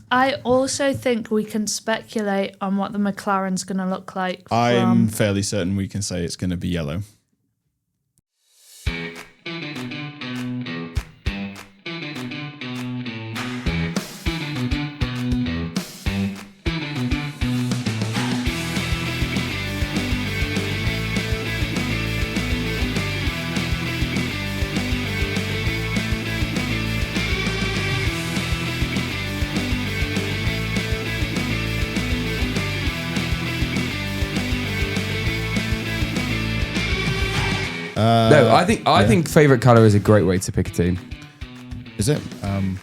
I also think we can speculate on what the McLaren's going to look like. I'm fairly certain we can say it's going to be yellow. No, I think favorite color is a great way to pick a team. Is it? Have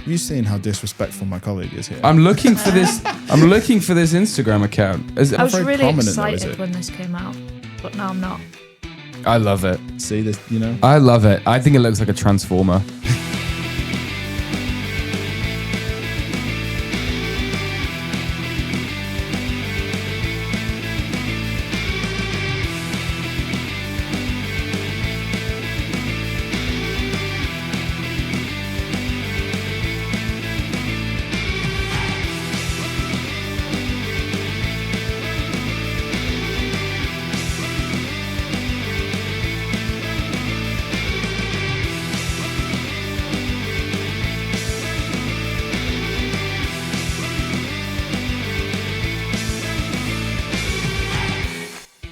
you seen how disrespectful my colleague is here? I'm looking for this. I'm looking for this Instagram account. I was very really prominent, excited when this came out, but now I'm not. I love it. See this, I love it. I think it looks like a transformer.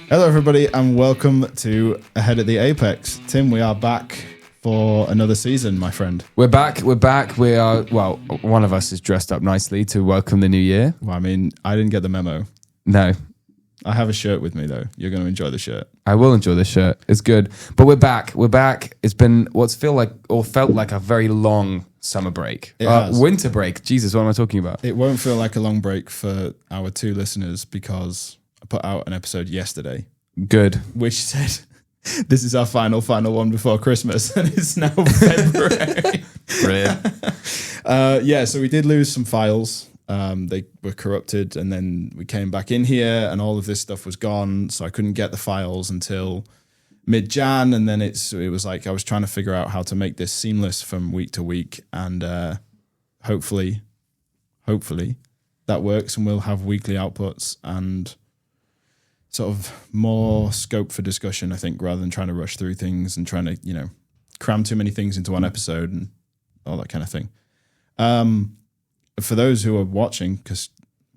Hello, everybody, and welcome to Ahead at the Apex. Tim, we are back for another season, my friend. We're back. We are, well, one of us is dressed up nicely to welcome the new year. Well, I mean, I didn't get the memo. No. I have a shirt with me, though. You're going to enjoy the shirt. I will enjoy this shirt. It's good. But we're back. We're back. It's been felt like a very long summer break. It has. Winter break. Jesus, what am I talking about? It won't feel like a long break for our two listeners because I put out an episode yesterday. Good. Which said, this is our final one before Christmas, and it's now February. Brilliant. So we did lose some files. They were corrupted, and then we came back in here, and all of this stuff was gone, so I couldn't get the files until mid-Jan, and then it was like I was trying to figure out how to make this seamless from week to week, and hopefully that works, and we'll have weekly outputs and sort of more scope for discussion, I think, rather than trying to rush through things and trying to, cram too many things into one episode and all that kind of thing. For those who are watching, because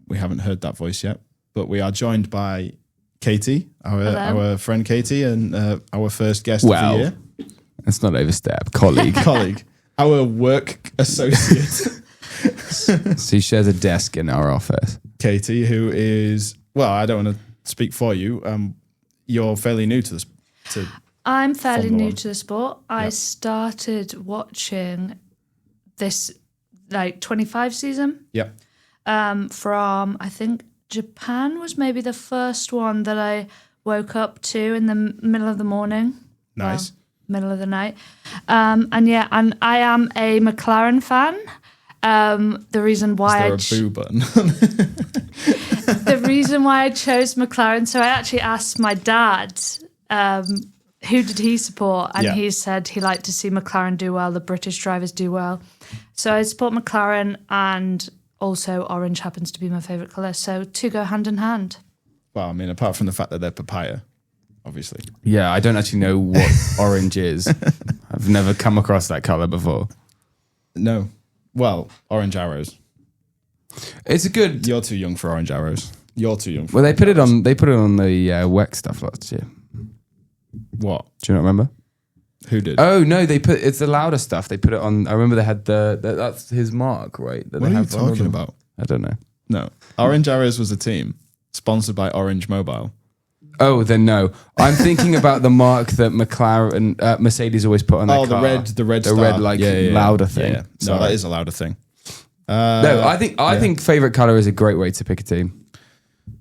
we haven't heard that voice yet, but we are joined by Katie, our friend Katie, and our first guest of the year. Let's not overstep. Colleague. Our work associate. She shares a desk in our office. Katie, who is, well, I don't want to speak for you. You're fairly new to this. I'm fairly new to the sport. I started watching this 25 season. Yeah. From I think Japan was maybe the first one that I woke up to in the middle of the morning. Nice. Middle of the night. And I am a McLaren fan. The reason why Is there a boo button? The reason why I chose McLaren, so I actually asked my dad, who did he support? And he said he liked to see McLaren do well, the British drivers do well. So I support McLaren, and also orange happens to be my favourite colour. So two go hand in hand. Well, I mean, apart from the fact that they're papaya, obviously. Yeah, I don't actually know what orange is. I've never come across that colour before. No. Well, orange arrows. It's a good. You're too young for orange arrows. You're too young for Well, they orange put it arrows. on. They put it on the WEC stuff last year. What? Do you not remember? Who did? Oh no, it's the louder stuff. They put it on. I remember they had that's his mark, right? That What they are you have on talking them. about? I don't know. No. Orange Arrows was a team sponsored by Orange Mobile. Oh, then no. I'm thinking about the mark that McLaren, Mercedes always put on their car. the red star. Louder thing. Yeah. No, that is a louder thing. No, I think favorite color is a great way to pick a team.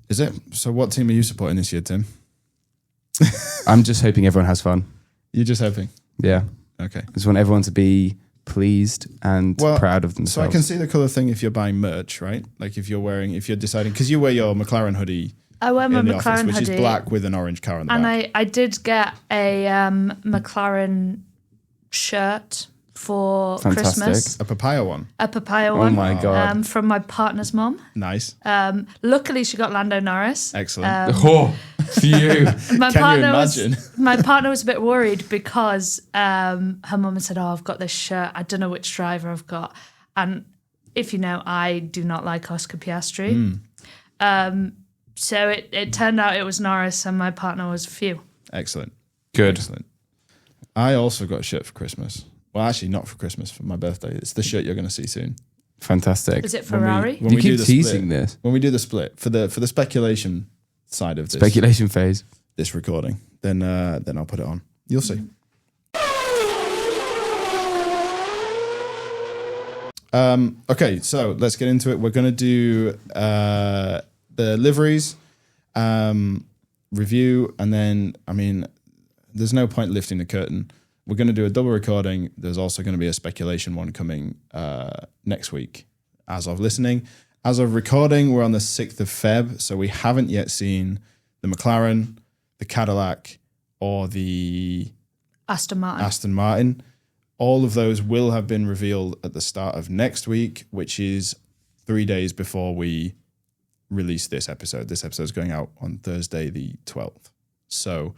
Is it? So what team are you supporting this year, Tim? I'm just hoping everyone has fun. You're just hoping? Yeah. Okay. I just want everyone to be pleased and proud of So themselves. I can see the colour thing if you're buying merch, right? Like if you're deciding, because you wear your McLaren hoodie. I wear my in the McLaren office, which hoodie. is black with an orange car on the And back. I did get a McLaren shirt for Fantastic. Christmas. A papaya one. A papaya one. my God. From my partner's mom. Nice. Luckily, she got Lando Norris. Excellent. Phew. My Can partner you imagine? my partner was a bit worried because her mum had said, "Oh, I've got this shirt. I don't know which driver I've got." And if you know, I do not like Oscar Piastri. So it turned out it was Norris, and my partner was Phew. Excellent. Good. Excellent. I also got a shirt for Christmas. Well, actually, not for Christmas, for my birthday. It's the shirt you're going to see soon. Fantastic. Is it Ferrari? You keep teasing this. When we do the split for the speculation side of this Speculation phase. this recording, then I'll put it on. You'll see. Okay, so let's get into it. We're going to do the liveries review, and then, I mean, there's no point lifting the curtain. We're going to do a double recording. There's also going to be a speculation one coming next week as of listening. As of recording, we're on the 6th of Feb, so we haven't yet seen the McLaren, the Cadillac, or the Aston Martin. All of those will have been revealed at the start of next week, which is 3 days before we release this episode. This episode is going out on Thursday, the 12th. So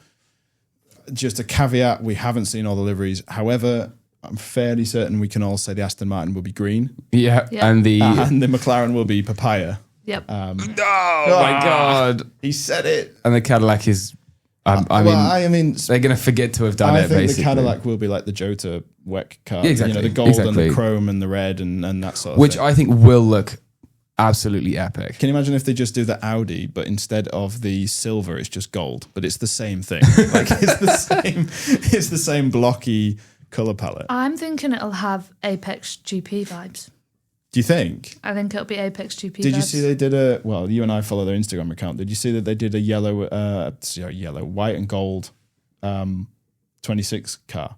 just a caveat, we haven't seen all the liveries. However, I'm fairly certain we can all say the Aston Martin will be green. Yeah. Yeah. And the McLaren will be papaya. Yep. oh my God. He said it. And the Cadillac is I mean, they're going to forget to have done I it, think basically. the Cadillac will be like the Jota WEC car. Yeah, exactly. You know, the gold and the chrome and the red and that sort of Which thing. I think will look absolutely epic. Can you imagine if they just do the Audi, but instead of the silver, it's just gold, but it's the same thing. Like it's the same blocky color palette. I'm thinking it'll have Apex GP vibes. Do you think? I think it'll be Apex GP Did vibes. you see they did well, you and I follow their Instagram account. Did you see that they did a white and gold 26 car?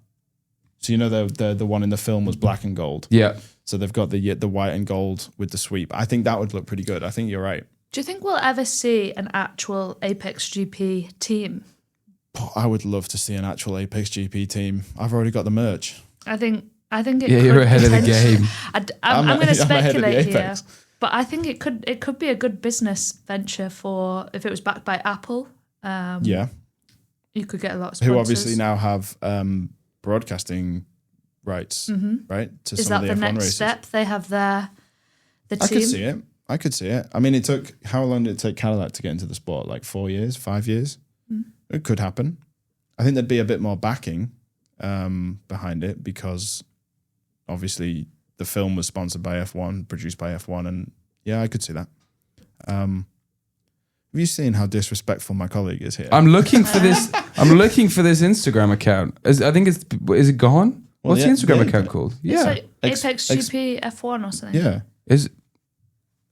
So you know the one in the film was black and gold. Yeah. So they've got the white and gold with the sweep. I think that would look pretty good. I think you're right. Do you think we'll ever see an actual Apex GP team? I would love to see an actual Apex GP team. I've already got the merch. I think it Yeah, could you're ahead of the potentially- game. I'm going to I'm ahead of the speculate here, Apex. but I think it could be a good business venture for if it was backed by Apple. Yeah. You could get a lot of sponsors. Who obviously now have broadcasting rights, right? To Is some that of the the F1 next races. step? They have the team. I could see it. I mean, how long did it take Cadillac to get into the sport? Like 4 years, 5 years? It could happen. I think there'd be a bit more backing behind it because obviously the film was sponsored by F1, produced by F1, and yeah, I could see that. Have you seen how disrespectful my colleague is here? I'm looking for this. I'm looking for this Instagram account. Is it gone? Well, What's yeah, the Instagram yeah, account called? It's Yeah. like Apex GP F1 or something. Yeah. Is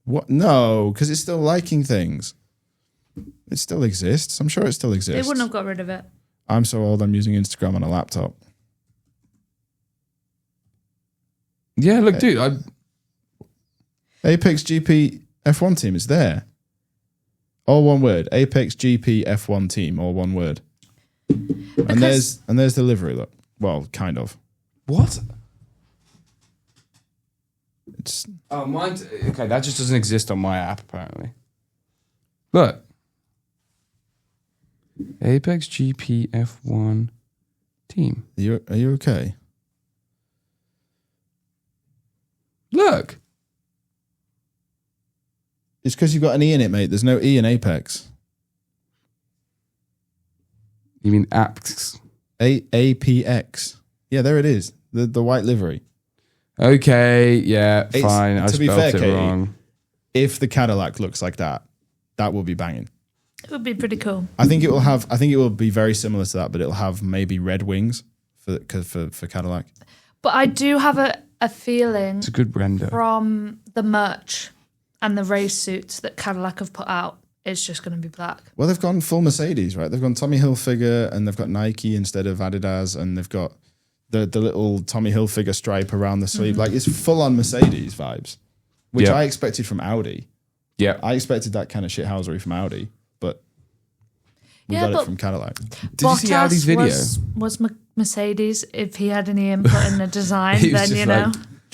What? No, because it's still liking things. It still exists. I'm sure it still exists. They wouldn't have got rid of it. I'm so old. I'm using Instagram on a laptop. yeah. Look, dude. Apex GP F1 team is there. All one word. Apex GP F1 team. All one word. And there's the livery. Look. Well, kind of. What? It's Oh, mine. Okay, that just doesn't exist on my app apparently. Look. Apex GP F1 team. Are you okay? Look. It's because you've got an E in it, mate. There's no E in Apex. You mean apps? APX. Yeah, there it is. The white livery. Okay, yeah, It's- fine. I to be spelled fair, it Katie, wrong. If the Cadillac looks like that, that will be banging. It would be pretty cool. I think it will be very similar to that, but it'll have maybe red wings for Cadillac. But I do have a feeling It's a good render. from the merch and the race suits that Cadillac have put out, it's just going to be black. Well, they've gone full Mercedes, right? They've gone Tommy Hilfiger and they've got Nike instead of Adidas, and they've got the little Tommy Hilfiger stripe around the sleeve. Like, it's full on Mercedes vibes, which Yeah. I expected from Audi. Yeah. I expected that kind of shithousery from Audi, but we got it from Cadillac. Did you see Audi's video? Was Mercedes, if he had any input in the design, He was then just you know.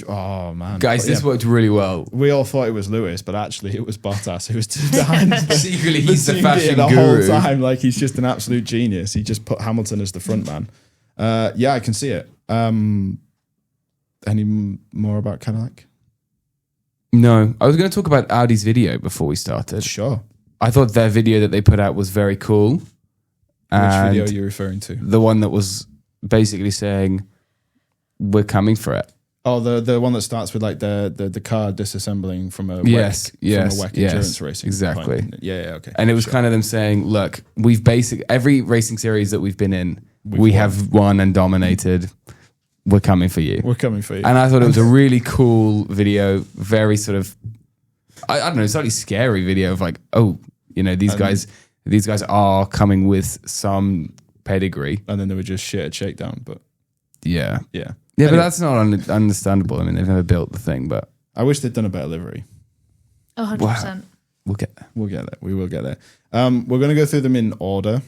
Oh man, Guys, this worked really well. We all thought it was Lewis, but actually it was Bottas who was behind Secretly, he's the team fashion the guru. whole time. Like he's just an absolute genius. He just put Hamilton as the front man. Yeah, I can see it. Any more about Cadillac? No, I was going to talk about Audi's video before we started. Sure. I thought their video that they put out was very cool. Which And video are you referring to? the one that was basically saying, we're coming for it. Oh, the one that starts with like the car disassembling from a Yes, WEC, yes, from a WEC yes, endurance racing. exactly. Point. Yeah, okay. And it was kind of them saying, look, every racing series that we've been in, we have won and dominated. We're coming for you. We're coming for you. And I thought it was a really cool video, very sort of, I don't know, slightly scary video of like, oh, you know, these guys are coming with some pedigree. And then they were just shit at shakedown, but Yeah. yeah. Yeah, Anyway, but that's not understandable. I mean, they've never built the thing, but I wish they'd done a better livery. 100%. we'll get there. We'll get there. We will get there. We're going to go through them in order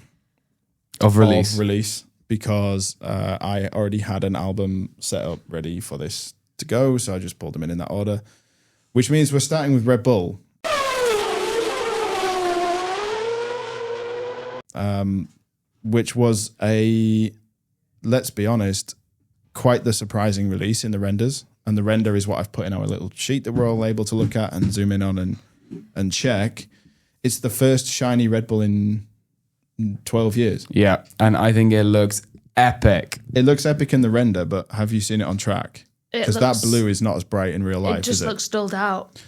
Of release. of release because I already had an album set up ready for this to go, so I just pulled them in that order, which means we're starting with Red Bull. Which was let's be honest, quite the surprising release in the renders. And the render is what I've put in our little sheet that we're all able to look at and zoom in on and check. It's the first shiny Red Bull in 12 years. Yeah, and I think it looks epic. It looks epic in the render, but have you seen it on track? It Because that looks- blue is not as bright in real life, It just is it? looks dulled out.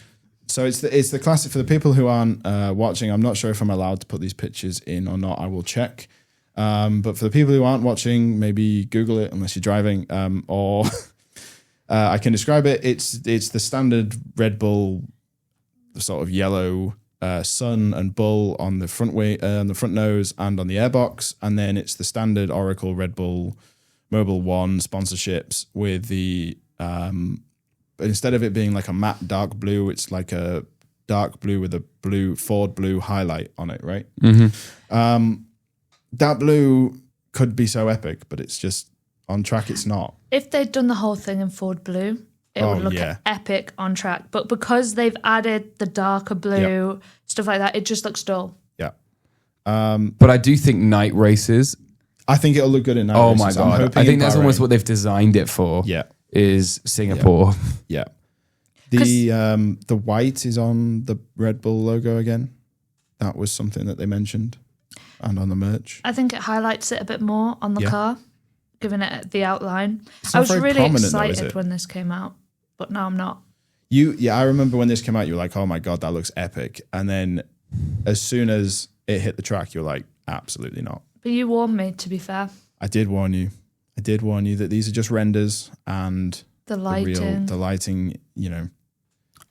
So it's the classic for the people who aren't watching. I'm not sure if I'm allowed to put these pictures in or not. I will check. But for the people who aren't watching, maybe Google it unless you're driving, or I can describe it. It's the standard Red Bull, the sort of yellow sun and bull on the front on the front nose and on the airbox, and then it's the standard Oracle Red Bull Mobile One sponsorships with the. But instead of it being like a matte dark blue, it's like a dark blue with a blue Ford blue highlight on it, right? Mm-hmm. That blue could be so epic, but it's just on track. It's not. If they'd done the whole thing in Ford blue, it would look epic on track. But because they've added the darker blue, stuff like that, it just looks dull. Yeah. But I do think night races. I think it'll look good in night Oh races. my I'm god! hoping I think in that's Bahrain. almost what they've designed it for. Yeah. Is Singapore? Yeah. The white is on the Red Bull logo again. That was something that they mentioned, and on the merch. I think it highlights it a bit more on the car, giving it the outline. It's I not was very really prominent though, is excited it? when this came out, but now I'm not. I remember when this came out, you were like, "Oh my god, that looks epic!" And then, as soon as it hit the track, you're like, "Absolutely not." But you warned me, to be fair. I did warn you. I did warn you that these are just renders and The lighting. the lighting. You know,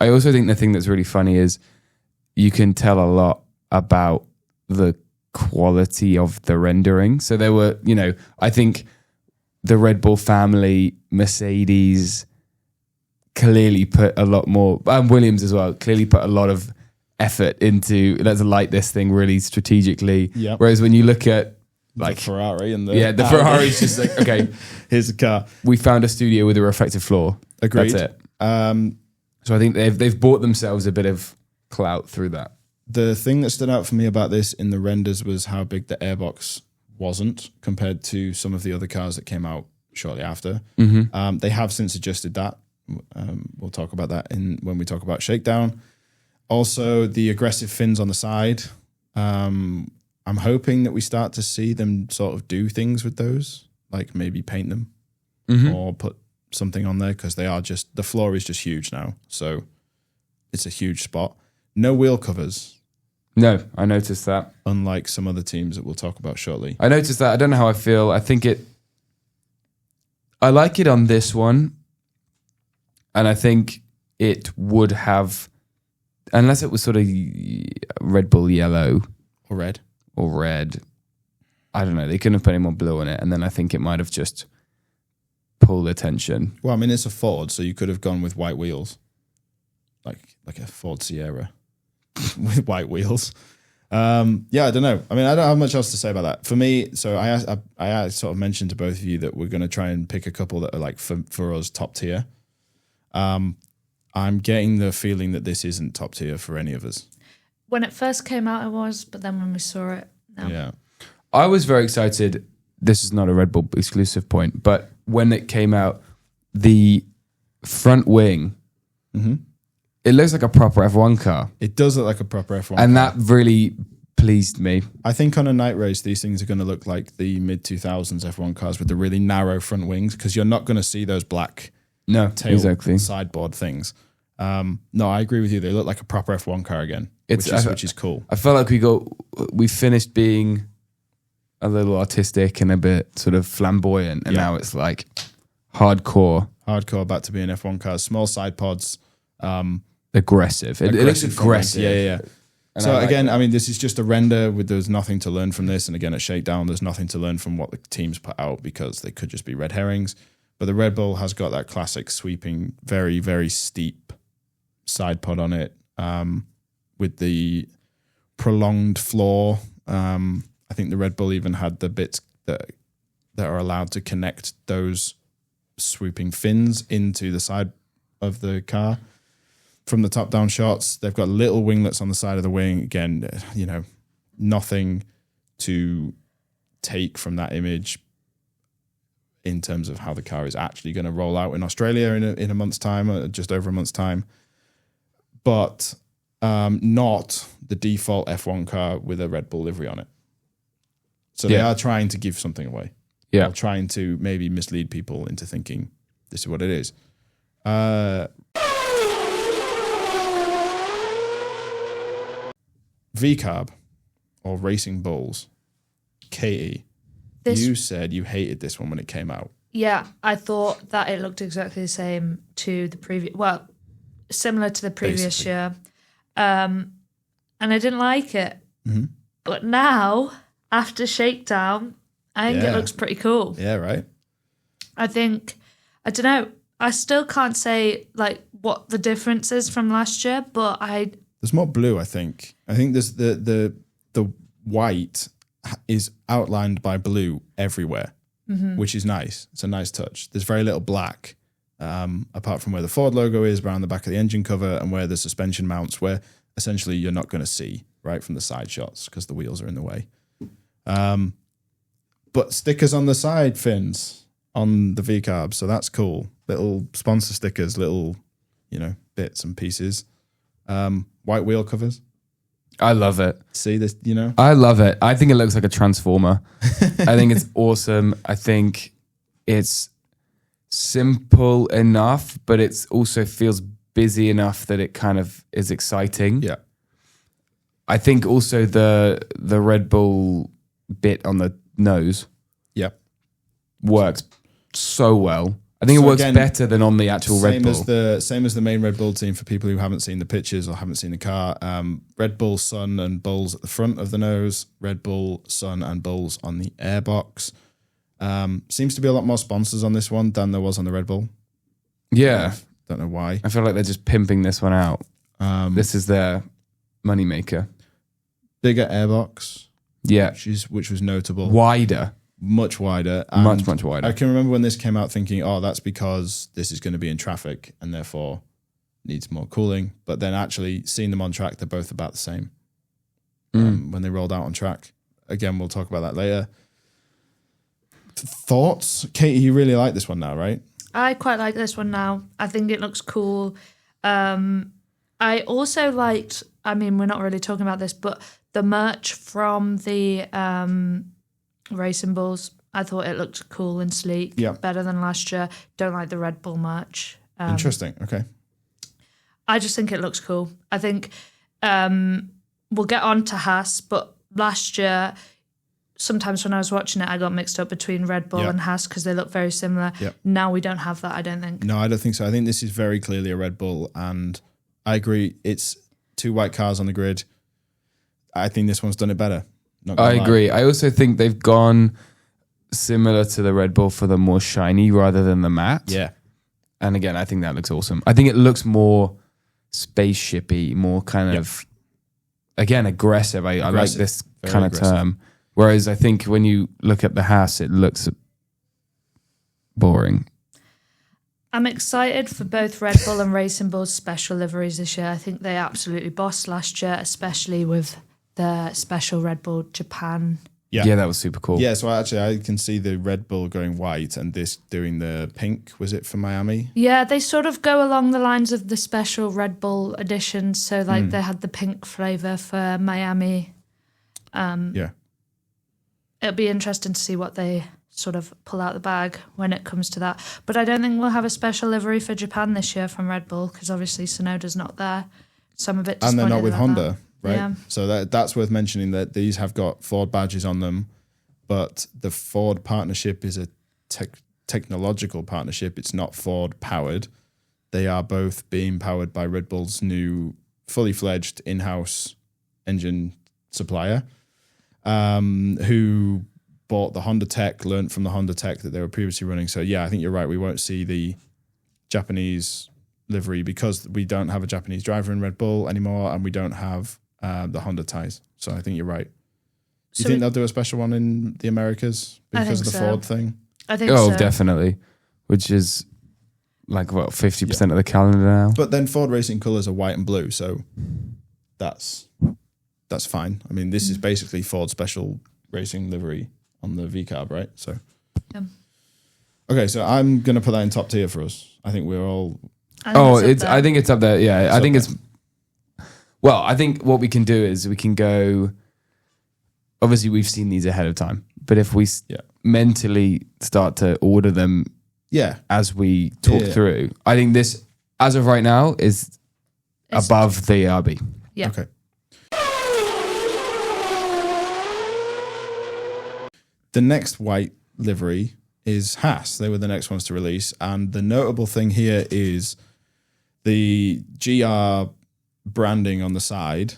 I also think the thing that's really funny is you can tell a lot about the quality of the rendering. So there were, I think the Red Bull family, Mercedes clearly put a lot more, and Williams as well, clearly put a lot of effort into let's light this thing really strategically. Yep. Whereas when you look at like the Ferrari and the the Ferrari's just like, okay, here's the car. we found a studio with a reflective floor. Agreed. That's it. So I think they've bought themselves a bit of clout through that. The thing that stood out for me about this in the renders was how big the airbox wasn't compared to some of the other cars that came out shortly after. Mm-hmm. They have since adjusted that. We'll talk about that when we talk about Shakedown. Also, the aggressive fins on the side. I'm hoping that we start to see them sort of do things with those, like maybe paint them or put something on there, because they are just, the floor is just huge now. So it's a huge spot. No wheel covers. No, I noticed that. Unlike some other teams that we'll talk about shortly. I noticed that. I don't know how I feel. I like it on this one. And I think it would have, unless it was sort of Red Bull yellow Or red. or red, I don't know. They couldn't have put any more blue on it. And then I think it might have just pulled attention. Well, I mean, it's a Ford, so you could have gone with white wheels. Like a Ford Sierra with white wheels. Yeah, I don't know. I mean, I don't have much else to say about that. For me, so I sort of mentioned to both of you that we're going to try and pick a couple that are like for us top tier. I'm getting the feeling that this isn't top tier for any of us. When it first came out, it was, but then when we saw it, no. Yeah. I was very excited. This is not a Red Bull exclusive point, but when it came out, the front wing, it looks like a proper F1 car. It does look like a proper F1 and car. that really pleased me. I think on a night race, these things are going to look like the mid-2000s F1 cars with the really narrow front wings, because you're not going to see those black tail sideboard things. No, I agree with you. They look like a proper F1 car again, which is cool. I felt like we finished being a little artistic and a bit sort of flamboyant, and now it's like hardcore back to being F1 cars. Small side pods, aggressive. It looks aggressive. Yeah. And so again, I mean, this is just a render. There's nothing to learn from this, and again, at Shakedown, there's nothing to learn from what the teams put out because they could just be red herrings. But the Red Bull has got that classic sweeping, very, very steep side pod on it, with the prolonged floor. I think the Red Bull even had the bits that are allowed to connect those swooping fins into the side of the car. From the top-down shots, they've got little winglets on the side of the wing. Again, nothing to take from that image in terms of how the car is actually going to roll out in Australia in a month's time, or just over a month's time. But not the default F1 car with a Red Bull livery on it. So they are trying to give something away. Yeah. They're trying to maybe mislead people into thinking this is what it is. VCARB, or Racing Bulls. Katie, you said you hated this one when it came out. Yeah, I thought that it looked exactly the same to the previous, similar to the previous year. And I didn't like it. Mm-hmm. But now, after Shakedown, I think it looks pretty cool. Yeah, right. I don't know. I still can't say like what the difference is from last year, but there's more blue, I think. I think there's the white is outlined by blue everywhere, which is nice. It's a nice touch. There's very little black, apart from where the Ford logo is, around the back of the engine cover, and where the suspension mounts, where essentially you're not going to see right from the side shots because the wheels are in the way. But stickers on the side fins on the VCARB, so that's cool. Little sponsor stickers, little, bits and pieces. White wheel covers. I love it. See this, I love it. I think it looks like a transformer. I think it's awesome. I think it's simple enough, but it's also feels busy enough that it kind of is exciting. Yeah. I think also the Red Bull bit on the nose works so well. I think it works better than on the actual Red Bull. Same as the main Red Bull team for people who haven't seen the pictures or haven't seen the car. Red Bull, Sun and Bulls at the front of the nose. Red Bull, Sun and Bulls on the airbox. Seems to be a lot more sponsors on this one than there was on the Red Bull. Yeah. Don't know why. I feel like they're just pimping this one out. This is their moneymaker. Bigger airbox. Yeah. Which was notable. Wider. Much wider. Much wider. I can remember when this came out thinking, that's because this is going to be in traffic and therefore needs more cooling. But then actually seeing them on track, they're both about the same when they rolled out on track. Again, we'll talk about that later. Thoughts? Katie, you really like this one now, right? I quite like this one now. I think it looks cool. I also liked, we're not really talking about this, but the merch from the Racing Bulls, I thought it looked cool and sleek. Yeah. Better than last year. Don't like the Red Bull merch. Interesting. Okay. I just think it looks cool. I think we'll get on to Haas, but last year, sometimes when I was watching it, I got mixed up between Red Bull and Haas because they look very similar. Yep. Now we don't have that, I don't think. No, I don't think so. I think this is very clearly a Red Bull, and I agree. It's two white cars on the grid. I think this one's done it better. I agree. I also think they've gone similar to the Red Bull for the more shiny rather than the matte. Yeah. And again, I think that looks awesome. I think it looks more spaceshipy, more kind of again, aggressive. I like this Very kind of aggressive. term. Whereas I think when you look at the Haas, it looks boring. I'm excited for both Red Bull and Racing Bull's special liveries this year. I think they absolutely bossed last year, especially with the special Red Bull Japan. Yeah, that was super cool. Yeah, so I can see the Red Bull going white and this doing the pink. Was it for Miami? Yeah, they sort of go along the lines of the special Red Bull editions. So, like, they had the pink flavour for Miami. Yeah. It'll be interesting to see what they sort of pull out the bag when it comes to that. But I don't think we'll have a special livery for Japan this year from Red Bull because obviously Sonoda's not there. So I'm a bit disappointed. And they're not with about Honda, that. right? Yeah. So that's worth mentioning that these have got Ford badges on them, but the Ford partnership is a technological partnership. It's not Ford powered. They are both being powered by Red Bull's new fully fledged in-house engine supplier, who bought the Honda tech, learned from the Honda tech that they were previously running. So yeah, I think you're right. We won't see the Japanese livery because we don't have a Japanese driver in Red Bull anymore, and we don't have the Honda ties. So I think you're right. Do you think they'll do a special one in the Americas because of the Ford thing? I think so. Oh, definitely. Which is like, what, 50% of the calendar now? But then Ford Racing colours are white and blue, so that's fine. I mean, this is basically Ford special racing livery on the V-carb, right? So, Yeah. Okay, so I'm going to put that in top tier for us. I think we're all... I think it's up there. Yeah, I think up it's... Well, I think what we can do is we can go... Obviously, we've seen these ahead of time, but if we mentally start to order them as we talk through, I think this, as of right now, is above the RB. Yeah. Okay. The next white livery is Haas. They were the next ones to release. And the notable thing here is the GR branding on the side.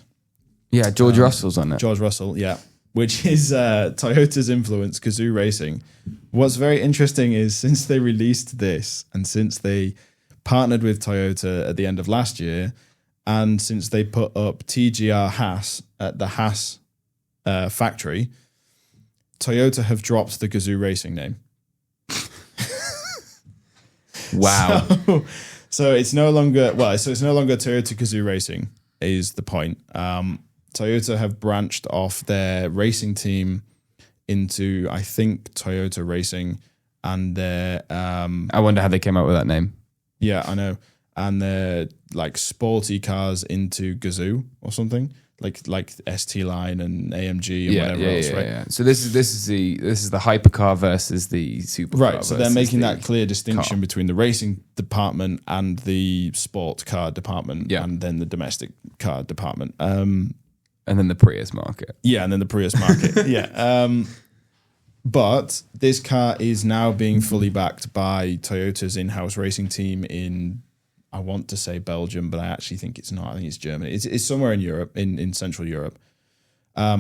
Yeah, George Russell's on it. George Russell, yeah. Which is Toyota's influence, Gazoo Racing. What's very interesting is since they released this and since they partnered with Toyota at the end of last year and since they put up TGR Haas at the Haas factory, Toyota have dropped the Gazoo Racing name. Wow. So it's no longer Toyota Gazoo Racing is the point. Toyota have branched off their racing team into, I think, Toyota Racing, and their I wonder how they came up with that name. Yeah, I know. And their like sporty cars into Gazoo or something. Like ST Line and AMG and whatever else, right? Yeah. So this is the hypercar versus the supercar. Right. So they're making that clear distinction between the racing department and the sport car department, and then the domestic car department. And then the Prius market. Yeah, and then the Prius market. Yeah. But this car is now being fully backed by Toyota's in-house racing team in, I want to say Belgium, but I actually think it's not. I think it's Germany. It's somewhere in Europe, in Central Europe,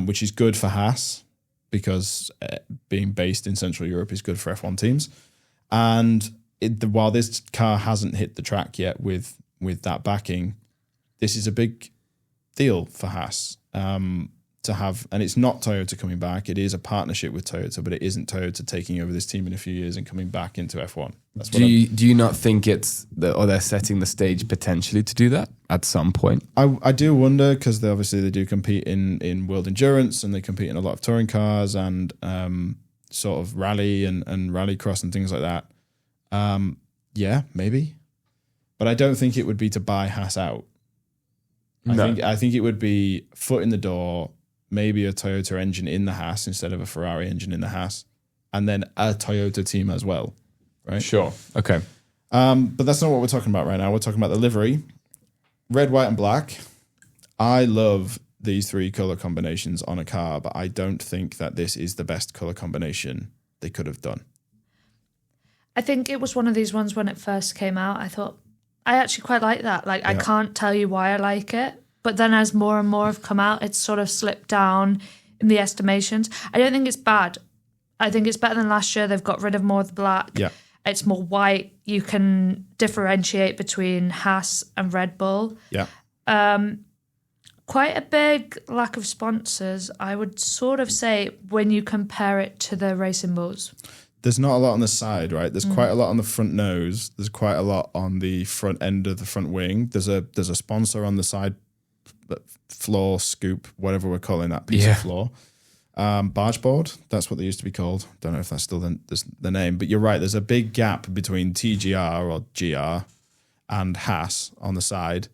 which is good for Haas because being based in Central Europe is good for F1 teams. And while this car hasn't hit the track yet with that backing, this is a big deal for Haas to have. And it's not Toyota coming back. It is a partnership with Toyota, but it isn't Toyota taking over this team in a few years and coming back into F1. That's what do you not think or they're setting the stage potentially to do that at some point? I do wonder because they do compete in World Endurance and they compete in a lot of touring cars and sort of rally and rallycross and things like that. Yeah, maybe. But I don't think it would be to buy Haas out. I think it would be foot in the door, maybe a Toyota engine in the Haas instead of a Ferrari engine in the Haas, and then a Toyota team as well, right? Sure. Okay. But that's not what we're talking about right now. We're talking about the livery. Red, white, and black. I love these three color combinations on a car, but I don't think that this is the best color combination they could have done. I think it was one of these ones when it first came out, I thought, I actually quite like that. Like, I can't tell you why I like it. But then as more and more have come out, it's sort of slipped down in the estimations. I don't think it's bad. I think it's better than last year. They've got rid of more of the black. Yeah. It's more white. You can differentiate between Haas and Red Bull. Yeah. quite a big lack of sponsors, I would sort of say, when you compare it to the racing bulls. There's not a lot on the side, right? There's quite a lot on the front nose. There's quite a lot on the front end of the front wing. There's a sponsor on the side floor, scoop, whatever we're calling that piece of floor. Barge board, that's what they used to be called. Don't know if that's still the name, but you're right. There's a big gap between TGR or GR and Haas on the side.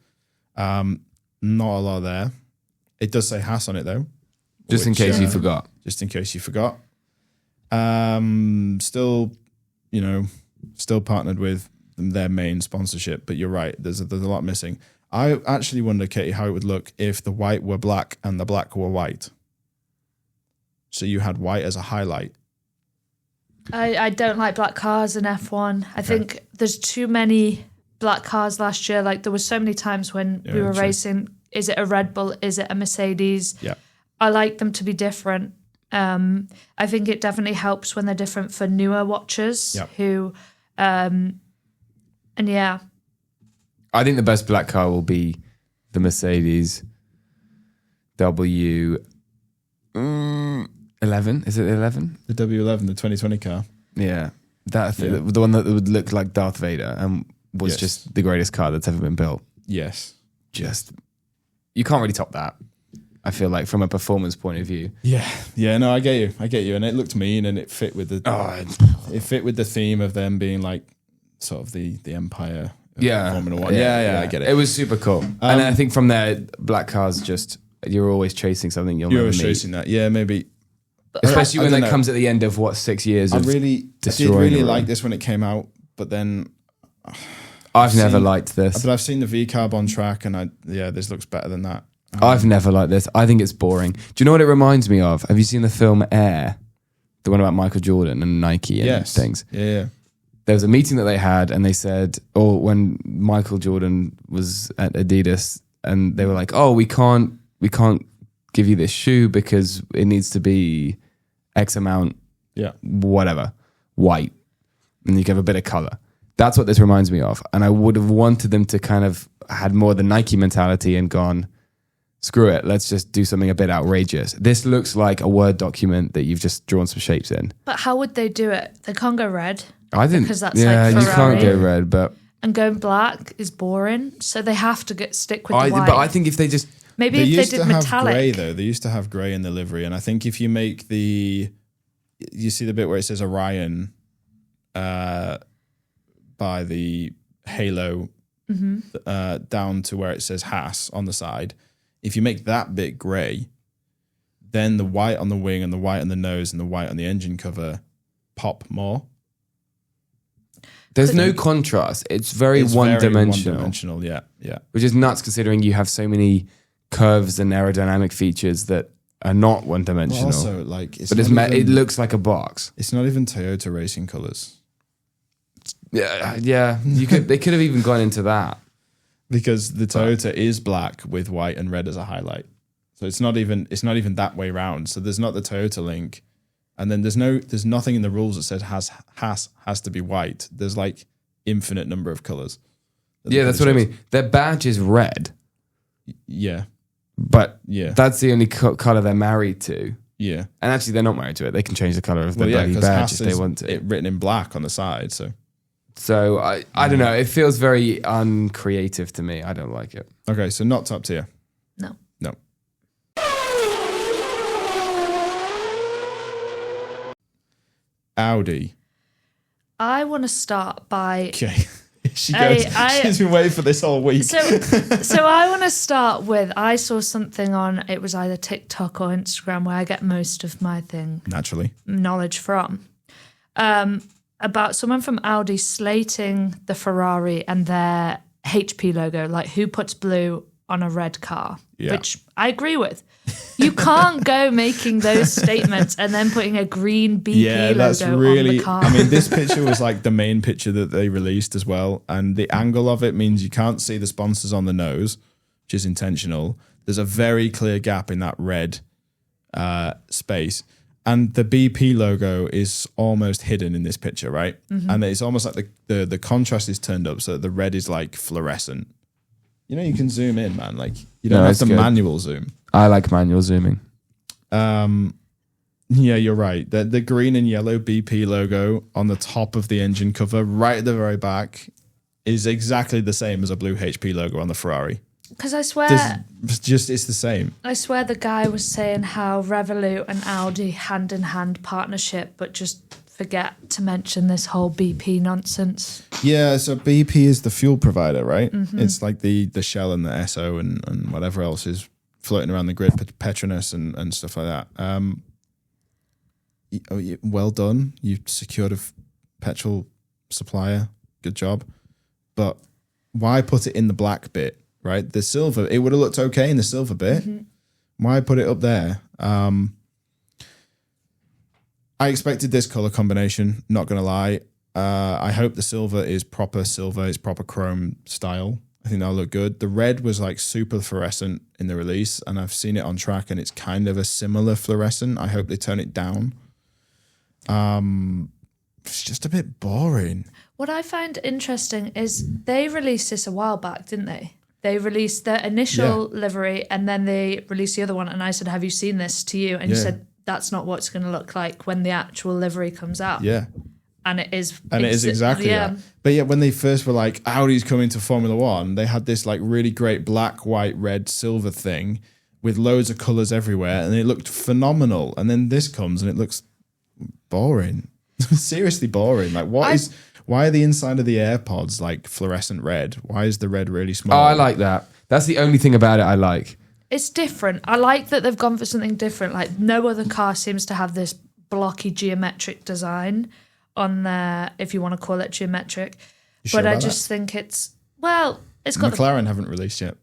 Not a lot there. It does say Haas on it though. Just in case you forgot. Just in case you forgot. Still partnered with their main sponsorship, but you're right. There's a lot missing. I actually wonder, Katie, how it would look if the white were black and the black were white. So you had white as a highlight. I don't like black cars in F1. I think there's too many black cars last year. Like there were so many times when we were racing. Is it a Red Bull? Is it a Mercedes? Yeah. I like them to be different. I think it definitely helps when they're different for newer watchers who, and yeah. I think the best black car will be the Mercedes W11. Is it 11? The W11, the 2020 car. Yeah. The one that would look like Darth Vader and was just the greatest car that's ever been built. Yes. You can't really top that. I feel like from a performance point of view. Yeah. No, I get you, and it looked mean, and it fit with the theme of them being like sort of the empire. Formula One. Yeah, I get it. It was super cool, and I think from there, black cars you're always chasing something you're always chasing that. Yeah, maybe. Especially when that comes at the end of 6 years. I did really like this when it came out, but then I've never liked this. But I've seen the V carb on track, and this looks better than that. I've never liked this. I think it's boring. Do you know what it reminds me of? Have you seen the film Air? The one about Michael Jordan and Nike and things. Yeah. There was a meeting that they had and they said, when Michael Jordan was at Adidas and they were like, we can't give you this shoe because it needs to be X amount, whatever, white. And you give a bit of color. That's what this reminds me of. And I would have wanted them to kind of had more the Nike mentality and gone, screw it, let's just do something a bit outrageous. This looks like a Word document that you've just drawn some shapes in. But how would they do it? They can't go red. I didn't. Because that's like Ferrari. You can't go red, but... And going black is boring, so they have to stick with the white. But I think if they just... Maybe if they did metallic. Grey, though. They used to have grey in the livery, and I think if you make you see the bit where it says Orion by the halo down to where it says Haas on the side, if you make that bit grey, then the white on the wing and the white on the nose and the white on the engine cover pop more. There's no contrast. It's very one-dimensional. One-dimensional, yeah. Which is nuts considering you have so many curves and aerodynamic features that are not one-dimensional. Well, also, it looks like a box. It's not even Toyota racing colours. Yeah. They could have even gone into that. Because the Toyota is black with white and red as a highlight. So it's not even that way round. So there's not the Toyota link. And then there's nothing in the rules that says Haas has to be white. There's like infinite number of colours. That's what I mean. Their badge is red. Yeah. But that's the only colour they're married to. Yeah. And actually they're not married to it. They can change the colour of their bloody badge if they want to. It written in black on the side, So I don't know. It feels very uncreative to me. I don't like it. Okay, so not top tier. No. Audi. I want to start by... Okay. She goes, she's been waiting for this all week. So I want to start with, I saw something on, it was either TikTok or Instagram where I get most of my knowledge from. About someone from Audi slating the Ferrari and their HP logo, like who puts blue on a red car, which I agree with. You can't go making those statements and then putting a green BP logo on the car. I mean, this picture was like the main picture that they released as well. And the angle of it means you can't see the sponsors on the nose, which is intentional. There's a very clear gap in that red space. And the BP logo is almost hidden in this picture, right? Mm-hmm. And it's almost like the contrast is turned up so that the red is like fluorescent. You know, you can zoom in, man. Like You don't have the good. manual zoom. I like manual zooming. Yeah, you're right. The green and yellow BP logo on the top of the engine cover, right at the very back, is exactly the same as a blue HP logo on the Ferrari. Because I swear, it's the same. I swear the guy was saying how Revolut and Audi hand in hand partnership, but just forget to mention this whole BP nonsense. Yeah, so BP is the fuel provider, right? Mm-hmm. It's like the Shell and the Esso and whatever else is floating around the grid, Petronas and stuff like that. Well done. You secured a petrol supplier. Good job. But why put it in the black bit, right? The silver, it would have looked okay in the silver bit. Mm-hmm. Why put it up there? I expected this color combination, not going to lie. I hope the silver is proper silver, it's proper chrome style. I think that'll look good. The red was like super fluorescent in the release, and I've seen it on track, and it's kind of a similar fluorescent. I hope they tone it down. It's just a bit boring. What I find interesting is they released this a while back, didn't they? They released the initial livery, and then they released the other one, and I said, have you seen this to you? And you said, that's not what it's going to look like when the actual livery comes out. Yeah. And it is. And it is exactly that. But yeah, when they first were like, Audi's coming to Formula One, they had this like really great black, white, red, silver thing with loads of colours everywhere, and it looked phenomenal. And then this comes and it looks boring. Seriously boring. Like why are the inside of the AirPods like fluorescent red? Why is the red really small? Oh, I like that. That's the only thing about it I like. It's different. I like that they've gone for something different. Like no other car seems to have this blocky geometric design on there, if you want to call it geometric. But I just think it's got McLaren haven't released yet.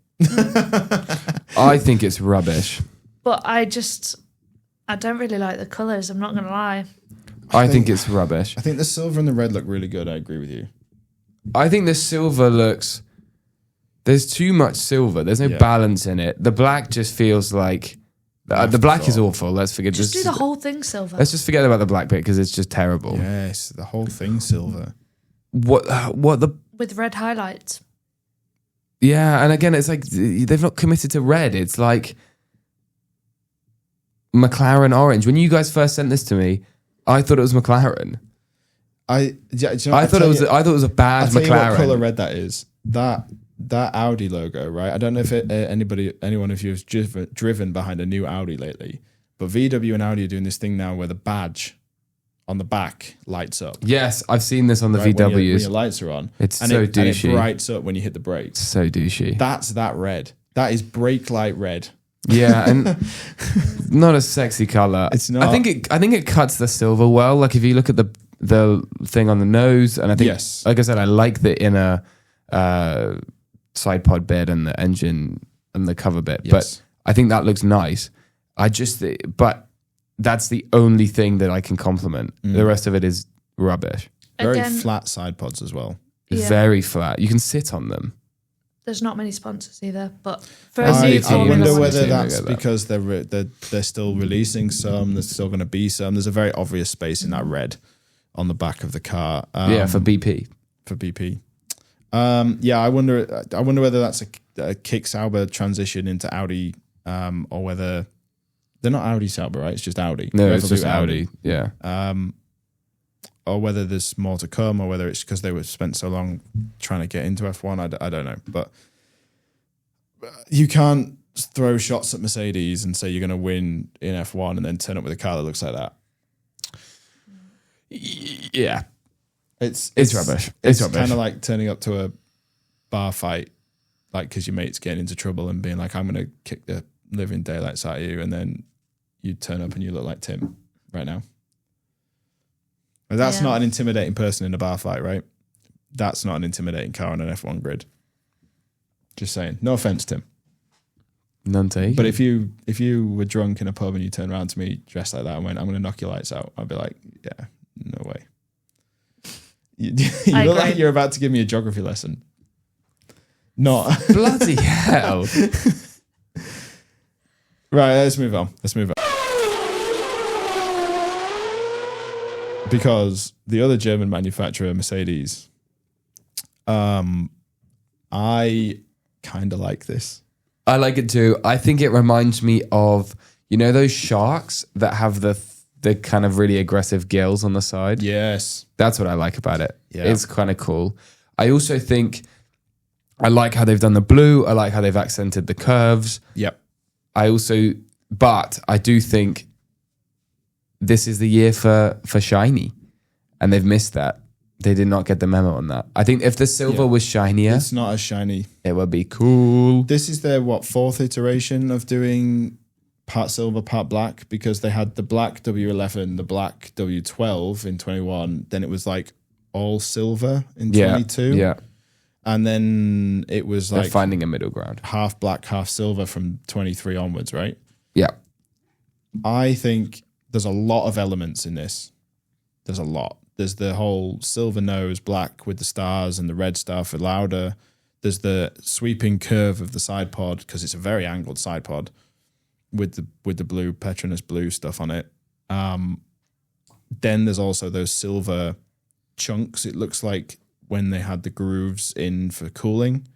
I think it's rubbish. But I don't really like the colours, I'm not going to lie. I think it's rubbish. I think the silver and the red look really good. I agree with you. I think the silver looks... There's too much silver. There's no balance in it. The black just feels like... the black is awful. Let's forget. Just do the whole thing silver. Let's just forget about the black bit because it's just terrible. Yes, the whole thing silver. What the... With red highlights. Yeah, and again, it's like they've not committed to red. It's like McLaren orange. When you guys first sent this to me, I thought it was McLaren. I thought it was a bad McLaren. McLaren. What color red that is? That Audi logo, right? I don't know if anyone of you has driven behind a new Audi lately, but VW and Audi are doing this thing now where the badge on the back lights up. Yes, I've seen this on the VWs. When your lights are on, it's and so douchey. And it brights up when you hit the brakes. So douchey. That's that red. That is brake light red. Yeah, and not a sexy color. It's not. I think it cuts the silver well. Like if you look at the thing on the nose, and I think, like I said, I like the inner side pod bit and the engine and the cover bit. Yes. But I think that looks nice. But that's the only thing that I can compliment. The rest of it is rubbish. Very flat side pods as well. Very flat. You can sit on them. There's not many sponsors either, but I wonder whether that's because they're still releasing some. There's still going to be some. There's a very obvious space in that red on the back of the car. For BP. For BP. I wonder whether that's a Kick Sauber transition into Audi, or whether they're not Audi Sauber, right? It's just Audi. No, it's just Audi. Yeah. Or whether there's more to come, or whether it's because they were spent so long trying to get into F1. I don't know, but you can't throw shots at Mercedes and say you're going to win in F1 and then turn up with a car that looks like that. Yeah. It's rubbish. It's kind of like turning up to a bar fight, like because your mate's getting into trouble and being like, I'm going to kick the living daylights out of you, and then you turn up and you look like Tim right now. And that's not an intimidating person in a bar fight, right? That's not an intimidating car on an F1 grid. Just saying. No offense, Tim. None taken. But if you were drunk in a pub and you turned around to me dressed like that and went, I'm going to knock your lights out, I'd be like, yeah, no way. You look like you're about to give me a geography lesson. Not. Bloody hell. Right, let's move on. Because the other German manufacturer, Mercedes, I kind of like this. I like it too. I think it reminds me of, you know, those sharks that have the kind of really aggressive gills on the side. Yes. That's what I like about it. Yeah. It's kind of cool. I also think I like how they've done the blue. I like how they've accented the curves. Yep. But I do think this is the year for shiny, and they've missed that. They did not get the memo on that. I think if the silver was shinier, It's not as shiny. it would be cool. This is their, fourth iteration of doing part silver, part black, because they had the black W11, the black W12 in 21. Then it was like all silver in 22. Yeah. And then it was They're like finding a middle ground. half black, half silver from 23 onwards, right? Yeah. I think there's a lot of elements in this. There's a lot. There's the whole silver nose, black with the stars and the red star for louder. There's the sweeping curve of the side pod, because it's a very angled side pod with the blue Petronas blue stuff on it. Then there's also those silver chunks. It looks like when they had the grooves in for cooling,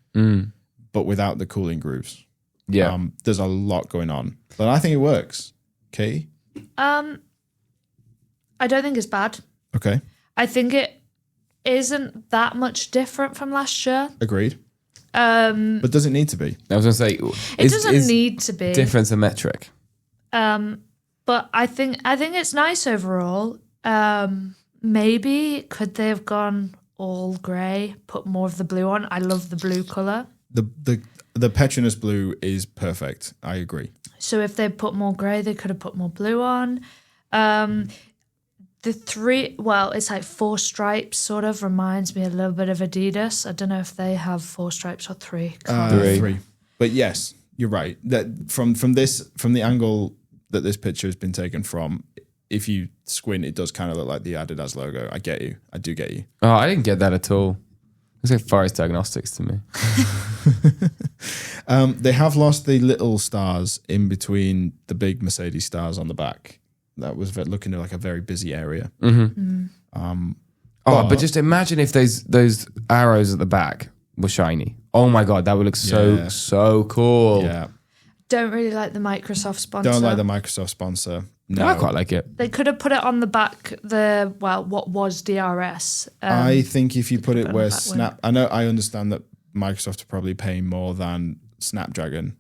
but without the cooling grooves. Yeah. There's a lot going on, but I think it works. Katie? I don't think it's bad. Okay. I think it isn't that much different from last year. Agreed. But does it need to be? I was going to say, It doesn't need to be. Difference a metric. But I think it's nice overall. Maybe could they have gone all grey, put more of the blue on? I love the blue colour. The Petronas blue is perfect. I agree. So if they put more grey, they could have put more blue on. It's like 4 stripes, sort of reminds me a little bit of Adidas. I don't know if they have 4 stripes or 3. Three. But yes, you're right. That from the angle that this picture has been taken from, if you squint, it does kind of look like the Adidas logo. I get you. I do get you. Oh, I didn't get that at all. It's like forest diagnostics to me. They have lost the little stars in between the big Mercedes stars on the back. That was looking like a very busy area. But just imagine if those arrows at the back were shiny. Oh my God, that would look so cool. Yeah. Don't really like the Microsoft sponsor. Don't like the Microsoft sponsor. No, I quite like it. They could have put it on the back, what was DRS. I think if you put it where Snap, I understand that Microsoft are probably paying more than Snapdragon,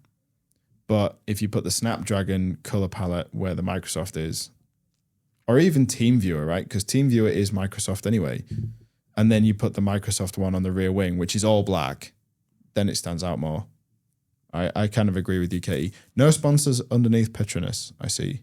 but if you put the Snapdragon color palette where the Microsoft is, or even TeamViewer, right? Because TeamViewer is Microsoft anyway, and then you put the Microsoft one on the rear wing, which is all black, then it stands out more. I kind of agree with you, Katie. No sponsors underneath Petronas, I see.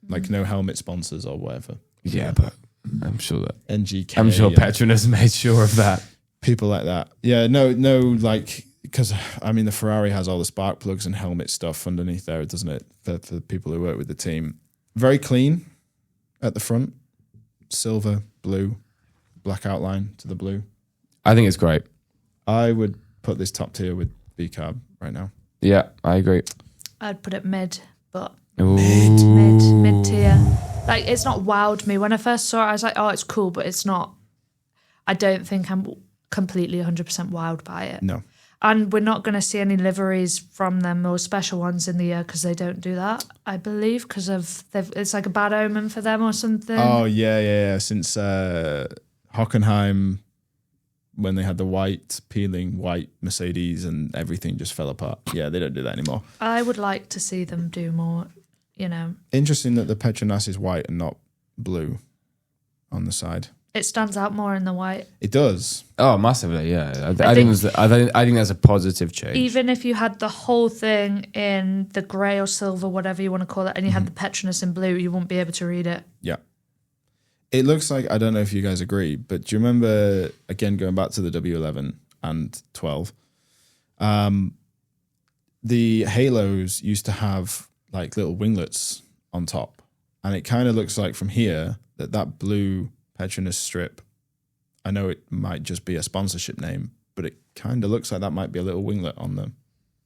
Like no helmet sponsors or whatever. Yeah, but I'm sure that NGK. I'm sure Petronas made sure of that. People like that. Yeah, no, like, because I mean, the Ferrari has all the spark plugs and helmet stuff underneath there, doesn't it? For the people who work with the team. Very clean at the front. Silver, blue, black outline to the blue. I think it's great. I would put this top tier with B-Carb right now. Yeah, I agree. I'd put it mid, but Ooh. mid tier. Like, it's not wowed me. When I first saw it, I was like, oh, it's cool, but it's not. I don't think I'm completely 100% wowed by it. No. And we're not going to see any liveries from them or special ones in the year because they don't do that, I believe, because it's like a bad omen for them or something. Oh, yeah. Since Hockenheim, when they had the peeling white Mercedes and everything just fell apart. Yeah, they don't do that anymore. I would like to see them do more, Interesting that the Petronas is white and not blue on the side. It stands out more in the white. It does. Oh, massively, yeah. I think that's a positive change. Even if you had the whole thing in the grey or silver, whatever you want to call it, and you had the Petronas in blue, you wouldn't be able to read it. Yeah. It looks like, I don't know if you guys agree, but do you remember, again, going back to the W11 and 12, the halos used to have like little winglets on top. And it kind of looks like from here that blue Petronas strip, I know it might just be a sponsorship name, but it kind of looks like that might be a little winglet on the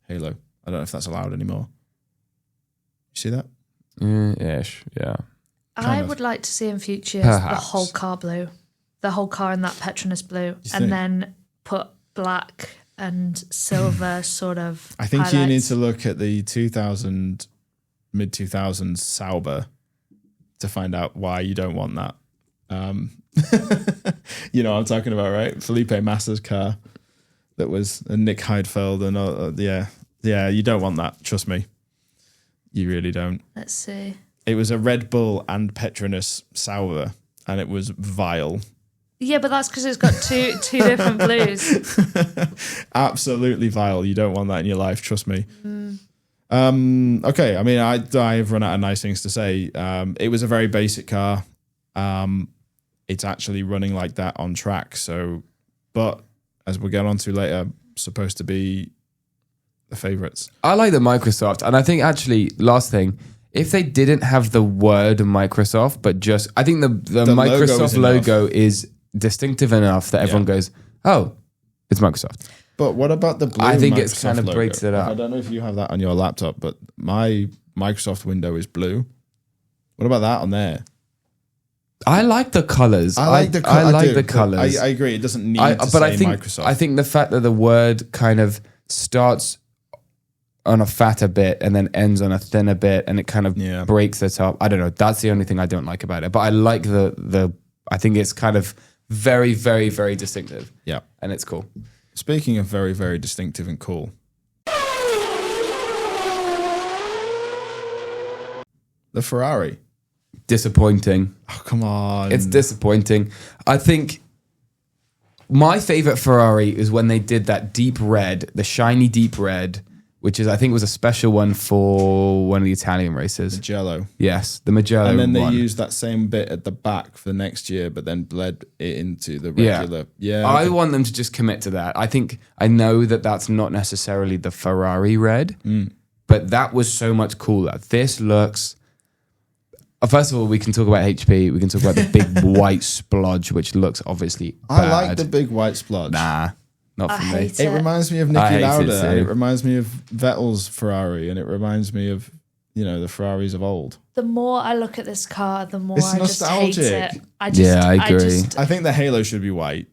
halo. I don't know if that's allowed anymore. You see that? Ish, yeah. I would like to see in future years the whole car blue. The whole car in that Petronas blue. And then put black and silver sort of. I think highlights. you need to look at the mid 2000s Sauber to find out why you don't want that. You know what I'm talking about, right? Felipe Massa's car that was a Nick Heidfeld and yeah, you don't want that. Trust me, you really don't. Let's see. It was a Red Bull and Petronas Sauber, and it was vile. Yeah, but that's because it's got two different blues. Absolutely vile. You don't want that in your life. Trust me. Okay. I mean, I've run out of nice things to say. It was a very basic car. It's actually running like that on track. So, but as we'll get on to later, supposed to be the favorites. I like the Microsoft, and I think actually, last thing, if they didn't have the word Microsoft, but just, I think the Microsoft logo is distinctive enough that everyone goes, oh, it's Microsoft. But what about the blue? I think Microsoft it's kind of logo? breaks it up. I don't know if you have that on your laptop, but my Microsoft window is blue. What about that on there? I like the colors. I like the colors. I agree. It doesn't need to say Microsoft. I think the fact that the word kind of starts on a fatter bit and then ends on a thinner bit and it kind of breaks the top. I don't know. That's the only thing I don't like about it. But I like I think it's kind of very, very, very distinctive. Yeah. And it's cool. Speaking of very, very distinctive and cool. The Ferrari. Disappointing. Oh, come on. It's disappointing. I think my favorite Ferrari is when they did that deep red, the shiny deep red, which is, I think, was a special one for one of the Italian races. Mugello. Yes, the Mugello. And then they one. used that same bit at the back for the next year, but then bled it into the regular. Yeah. I want them to just commit to that. I know that that's not necessarily the Ferrari red, but that was so much cooler. This looks... First of all, we can talk about HP. We can talk about the big white splodge, which looks obviously bad. I like the big white splodge. Nah, not for me. Hate It reminds me of Niki Lauda, and too. it reminds me of Vettel's Ferrari, and it reminds me of, the Ferraris of old. The more I look at this car, the more It's I just hate nostalgic. it. I agree. I think the halo should be white.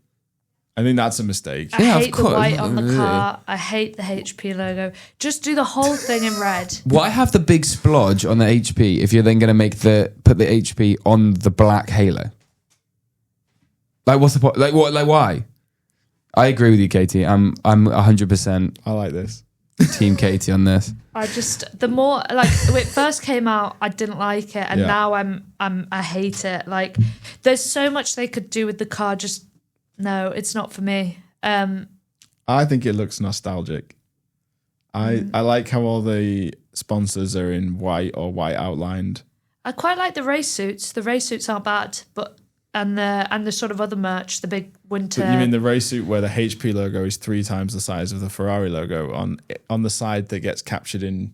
I think that's a mistake. I Yeah, of hate the course. white on the car. I hate the HP logo. Just do the whole thing in red. Why have the big splodge on the HP if you're then going to put the HP on the black halo? Like, what's the point? Like, what? Like, why? I agree with you, Katie. I'm 100% I like this. team Katie on this. The more when it first came out, I didn't like it, and now I hate it. Like, there's so much they could do with the car. Just no, it's not for me. I think it looks nostalgic. I like how all the sponsors are in white or white outlined. I quite like the race suits. The race suits aren't bad, but and the sort of other merch, the big winter. You mean the race suit where the HP logo is 3 times the size of the Ferrari logo on the side that gets captured in?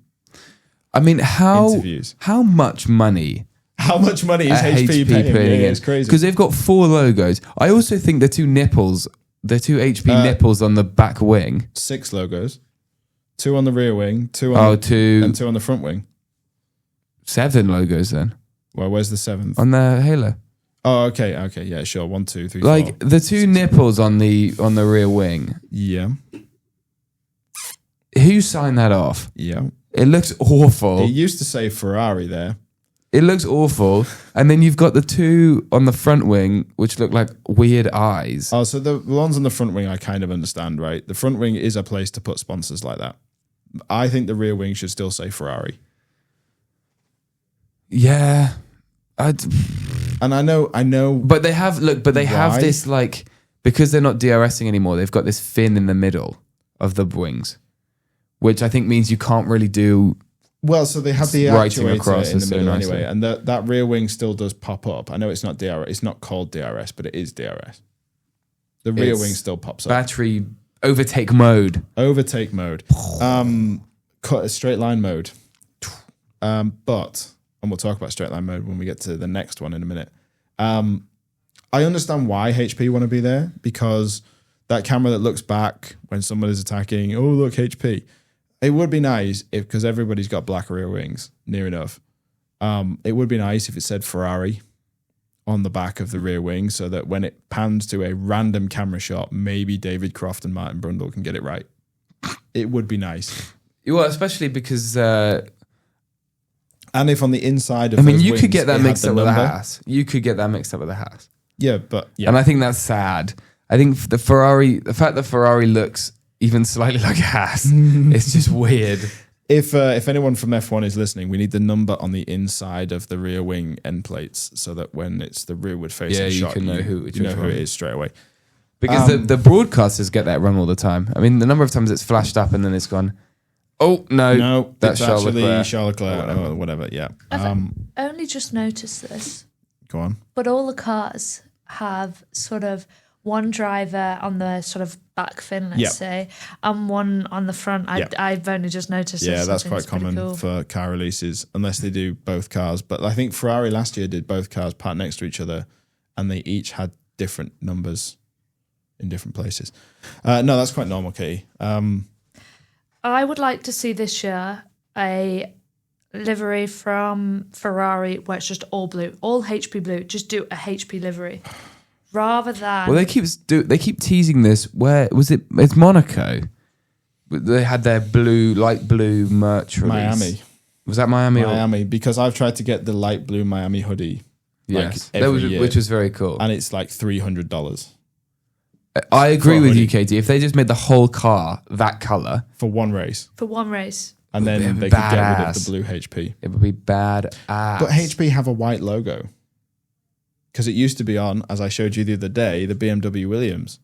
I mean, interviews. How much money? How much money is HP paying? Yeah, it's crazy. Because they've got 4 logos. I also think the 2 nipples, the 2 HP nipples on the back wing. 6 logos. 2 on the rear wing, 2 on and 2 on the front wing. 7 logos then. Well, where's the 7th? On the halo. Oh, okay, yeah, sure. 1, 2, 3, 4. Like the 2 nipples on the rear wing. Yeah. Who signed that off? Yeah. It looks awful. It used to say Ferrari there. It looks awful. And then you've got the 2 on the front wing, which look like weird eyes. Oh, so the ones on the front wing I kind of understand, right? The front wing is a place to put sponsors like that. I think the rear wing should still say Ferrari. Yeah. And I know. But they have have this, like, because they're not DRSing anymore, they've got this fin in the middle of the wings, which I think means you can't really do. Well, so they have the writing actuator across in the middle nicely. anyway, and that rear wing still does pop up. I know it's not DRS, it's not called DRS, but it is DRS. The rear wing still pops up. Battery overtake mode. Overtake mode. Cut a straight line mode. But, and we'll talk about straight line mode when we get to the next one in a minute. I understand why HP want to be there, because that camera that looks back when someone is attacking, oh, look, HP. It would be nice because everybody's got black rear wings, near enough. It would be nice if it said Ferrari on the back of the rear wing so that when it pans to a random camera shot, maybe David Croft and Martin Brundle can get it right. It would be nice. Well, especially because... and if on the inside of I mean, those you wings, could get that it mixed had up the with a number. Haas. You could get that mixed up with a Haas. Yeah, but... Yeah. And I think that's sad. I think the fact that Ferrari looks even slightly like a Haas, it's just weird. If anyone from F1 is listening, we need the number on the inside of the rear wing end plates so that when it's the rearward facing shot, can know who you know who it is straight away. Because the broadcasters get that wrong all the time. I mean, the number of times it's flashed up and then it's gone, oh, no, that's it's Charles actually Leclerc. Charles Leclerc or whatever, yeah. I've only just noticed this, Go on. but all the cars have sort of one driver on the sort of back fin, let's say, and one on the front. I've only just noticed this. Yeah, that's I think quite it's pretty common cool. for car releases, unless they do both cars. But I think Ferrari last year did both cars parked next to each other, and they each had different numbers in different places. No, that's quite normal, Katie. I would like to see this year a livery from Ferrari where it's just all blue, all HP blue. Just do a HP livery. Rather than... Well, they keep teasing this. Where was it? It's Monaco. They had their light blue merch release. Miami. Was that Miami? Miami, because I've tried to get the light blue Miami hoodie. Yes, every year, which was very cool. and it's like $300 I agree for a with hoodie. you, Katie. If they just made the whole car that color, for one race, for one race. and It then would they be could get rid of badass. the blue HP. it would be bad ass. But HP have a white logo. Because it used to be on, as I showed you the other day, the BMW Williams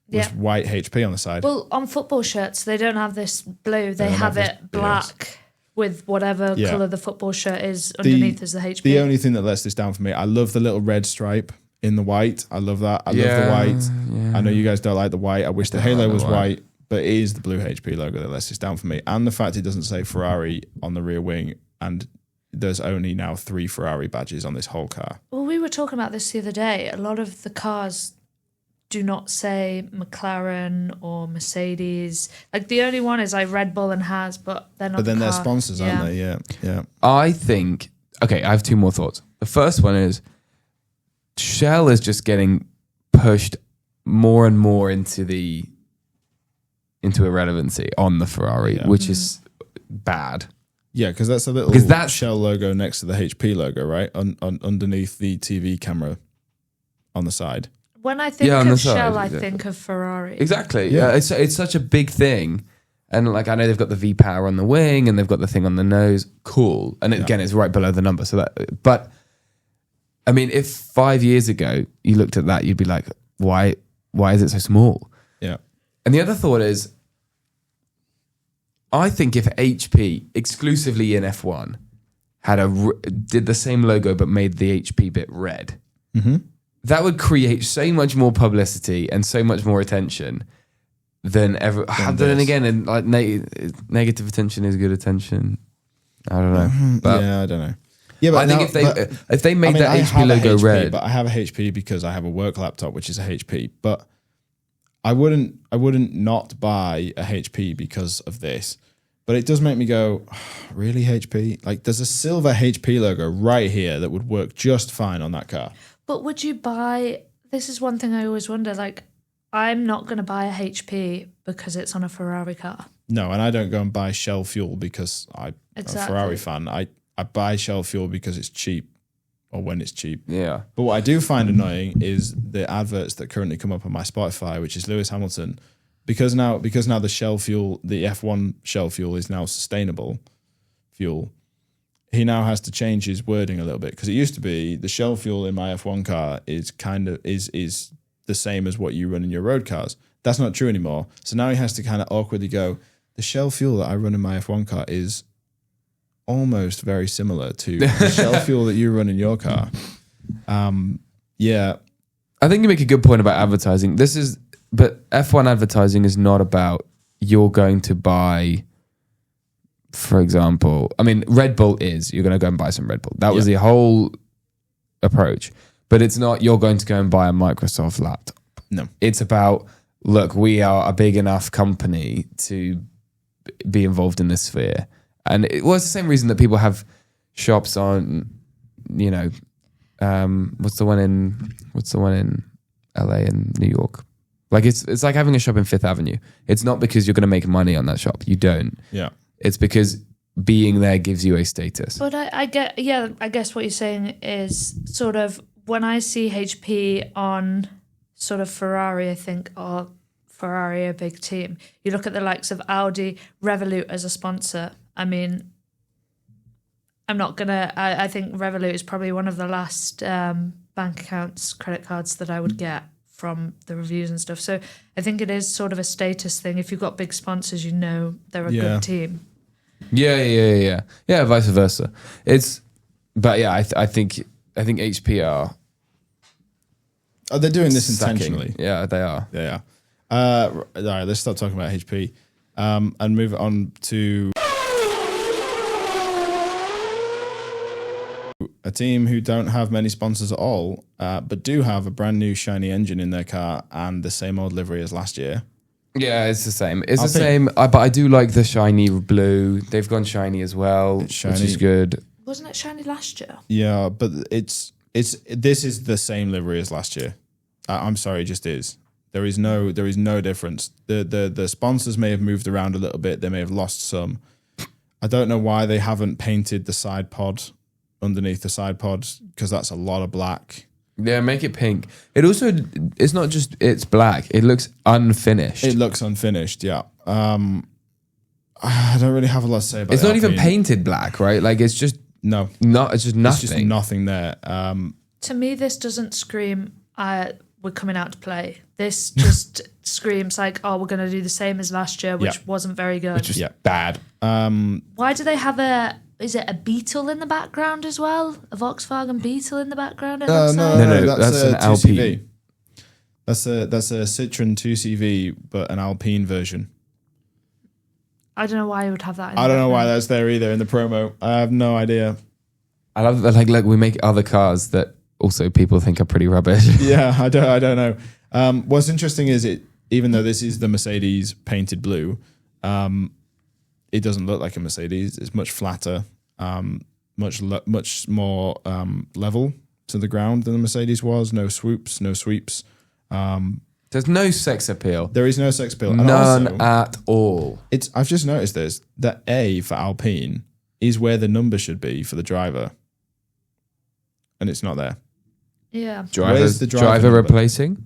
was white HP on the side. Well, on football shirts, they don't have this blue. They don't have have it this- black with whatever Yeah. colour the football shirt is underneath is the HP. The only thing that lets this down for me, I love the little red stripe in the white. I love that. I love the white. Yeah. I know you guys don't like the white. I wish the halo like the was white. white, but it is the blue HP logo that lets this down for me. And the fact it doesn't say Ferrari on the rear wing, and there's only now 3 Ferrari badges on this whole car. Well, we were talking about this the other day. A lot of the cars do not say McLaren or Mercedes. Like the only one is like Red Bull and Haas, but they're not. But then the they're car. sponsors, aren't they? Yeah. I think. Okay, I have 2 more thoughts. The first one is Shell is just getting pushed more and more into irrelevancy on the Ferrari, which is bad. Yeah, because that's a little Shell logo next to the HP logo, right? Underneath the TV camera on the side. When I think on the of side, Shell, I exactly. think of Ferrari. Exactly. Yeah. Yeah, it's such a big thing. And like I know they've got the V power on the wing and they've got the thing on the nose. Cool. And again, it's right below the number. But I mean, if 5 years ago you looked at that, you'd be like, why is it so small? Yeah. And the other thought is, I think if HP exclusively in F1 did the same logo but made the HP bit red, that would create so much more publicity and so much more attention than ever. Then again, and like negative attention is good attention. I don't know. But Yeah, I don't know. Yeah, I think if they made that I HP have a logo HP, red, but I have a HP because I have a work laptop, which is a HP. But I wouldn't not buy a HP because of this. But it does make me go, really, HP? Like, there's a silver HP logo right here that would work just fine on that car. But would you buy... This is one thing I always wonder. Like, I'm not going to buy a HP because it's on a Ferrari car. No, and I don't go and buy Shell fuel because I'm a Ferrari fan. I buy Shell fuel because it's cheap or when it's cheap. yeah. But what I do find annoying is the adverts that currently come up on my Spotify, which is Lewis Hamilton. Because now the Shell fuel, the F1 Shell fuel is now sustainable fuel. He now has to change his wording a little bit because it used to be the Shell fuel in my F1 car is is the same as what you run in your road cars. That's not true anymore. So now he has to kind of awkwardly go, the Shell fuel that I run in my F1 car is almost very similar to the Shell fuel that you run in your car. Yeah. I think you make a good point about advertising. But F1 advertising is not about you're going to buy, for example, I mean, Red Bull is, you're going to go and buy some Red Bull. That was the whole approach. But it's not you're going to go and buy a Microsoft laptop. No. It's about, look, we are a big enough company to be involved in this sphere. And it's the same reason that people have shops on, What's the one in LA and New York? Like it's like having a shop in Fifth Avenue. It's not because you're going to make money on that shop. You don't. Yeah. It's because being there gives you a status. But I guess what you're saying is sort of when I see HP on sort of Ferrari, I think, oh, Ferrari a big team. You look at the likes of Audi, Revolut as a sponsor. I mean, I think Revolut is probably one of the last bank accounts, credit cards that I would get from the reviews and stuff. So I think it is sort of a status thing. If you've got big sponsors, you know they're a good team. Yeah. Vice versa. I think HP are. Oh, they're doing this sucking. intentionally. Yeah, they are. Yeah. All right, let's stop talking about HP and move on to a team who don't have many sponsors at all, but do have a brand new shiny engine in their car and the same old livery as last year. Yeah, it's the same. It's the same, but I do like the shiny blue. They've gone shiny as well, which is good. Wasn't it shiny last year? Yeah, but this is the same livery as last year. I'm sorry, it just is. There is no difference. The sponsors may have moved around a little bit. They may have lost some. I don't know why they haven't painted the side pod underneath the side pod, because that's a lot of black. Yeah, make it pink. It's not just it's black. It looks unfinished. It looks unfinished, yeah. I don't really have a lot to say about it. It's not even painted black, right? Like it's just it's just nothing. It's just nothing there. To me, this doesn't scream we're coming out to play. This just screams like, oh, we're going to do the same as last year, which wasn't very good. Which was bad. Why do they have is it a Beetle in the background as well? A Volkswagen Beetle in the background? No, that's an Alpine. That's a Citroen 2CV, but an Alpine version. I don't know why you would have that. I don't know why that's there either in the promo. I have no idea. I love that. Like, look, we make other cars that also people think are pretty rubbish. Yeah, I don't know. What's interesting is even though this is the Mercedes painted blue, it doesn't look like a Mercedes. It's much flatter, much more level to the ground than the Mercedes was. No swoops, no sweeps. There's no sex appeal. There is no sex appeal. None also, at all. I've just noticed this, that A for Alpine is where the number should be for the driver. And it's not there. Yeah. Where's the driver number? replacing?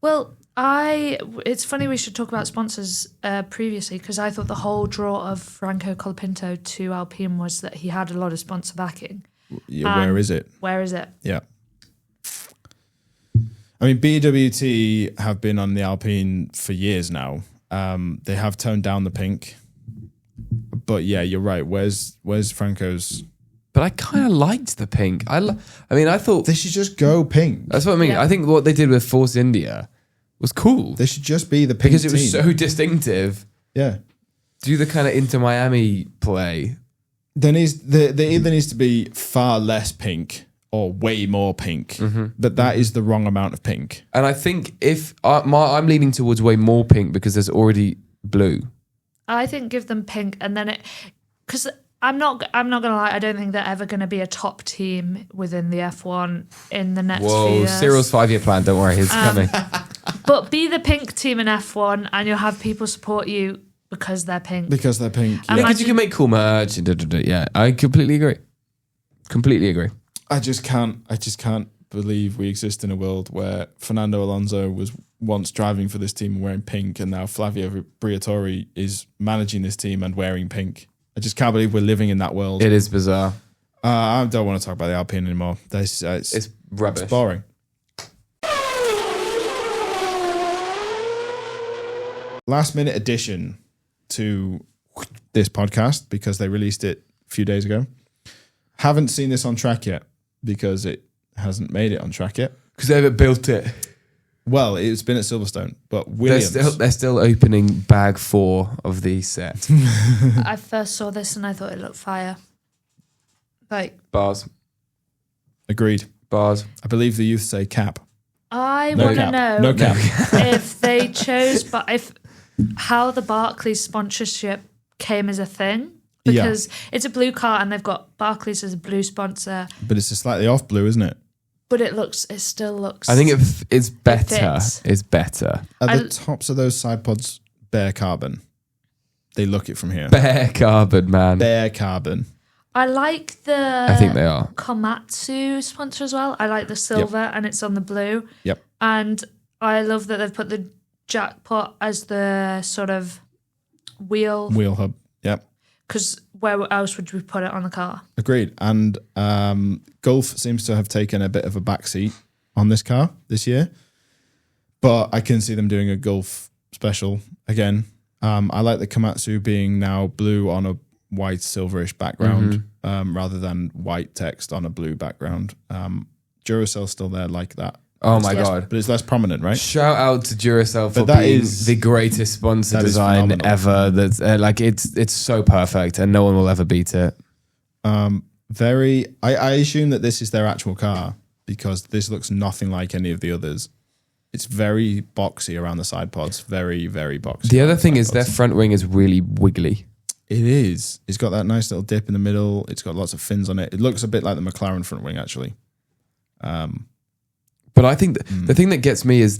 Well, it's funny we should talk about sponsors previously, because I thought the whole draw of Franco Colapinto to Alpine was that he had a lot of sponsor backing. Yeah, where is it? Where is it? Yeah. I mean, BWT have been on the Alpine for years now. They have toned down the pink. But yeah, you're right. Where's Franco's? But I kind of liked the pink. I thought they should just go pink. That's what I mean. Yeah. I think what they did with Force India was cool. They should just be the pink because it was team. so distinctive. Yeah. Do the kind of Inter Miami play. There either needs to be far less pink or way more pink. Mm-hmm. But that is the wrong amount of pink. And I think if I'm leaning towards way more pink because there's already blue. I think give them pink, and then because I'm not gonna lie, I don't think they're ever gonna be a top team within the F1 in the next few years. Cyril's 5-year plan. Don't worry, he's coming. But be the pink team in F1, and you'll have people support you because they're pink. Because they're pink. And Because you can make cool merch. Yeah, I completely agree. Completely agree. I just can't believe we exist in a world where Fernando Alonso was once driving for this team and wearing pink, and now Flavio Briatore is managing this team and wearing pink. I just can't believe we're living in that world. It is bizarre. I don't want to talk about the Alpine anymore. It's rubbish. It's boring. Last minute addition to this podcast, because they released it a few days ago. Haven't seen this on track yet because it hasn't made it on track yet. Because they haven't built it. Well, it's been at Silverstone, but Williams. They're still opening bag 4 of the set. I first saw this and I thought it looked fire. Like Bars. Agreed. Bars. I believe the youth say cap. I No want to cap. know No cap. if they chose, how the Barclays sponsorship came as a thing. because it's a blue car and they've got Barclays as a blue sponsor. But it's a slightly off blue, isn't it? But it still looks. I think it's better. fits. It's better. Are the tops of those side pods bare carbon? They look it from here. Bare carbon, man. Bare carbon. I like the. I think they are. Komatsu sponsor as well. I like the silver and it's on the blue. Yep. And I love that they've put the jackpot as the sort of wheel. Wheel hub. Yep. Because where else would we put it on the car? Agreed. And Gulf seems to have taken a bit of a backseat on this car this year. But I can see them doing a Gulf special again. I like the Komatsu being now blue on a white silverish background rather than white text on a blue background. Duracell's still there like that. Oh my God. But it's less prominent, right? Shout out to Duracell for that being is- the greatest sponsor that is design phenomenal. ever. That's like it's so perfect and no one will ever beat it. I assume that this is their actual car because this looks nothing like any of the others. It's very boxy around the side pods. Very, very boxy. The other around thing side is their pods. front wing is really wiggly. It is. It's got that nice little dip in the middle. It's got lots of fins on it. It looks a bit like the McLaren front wing, actually. But I think the thing that gets me is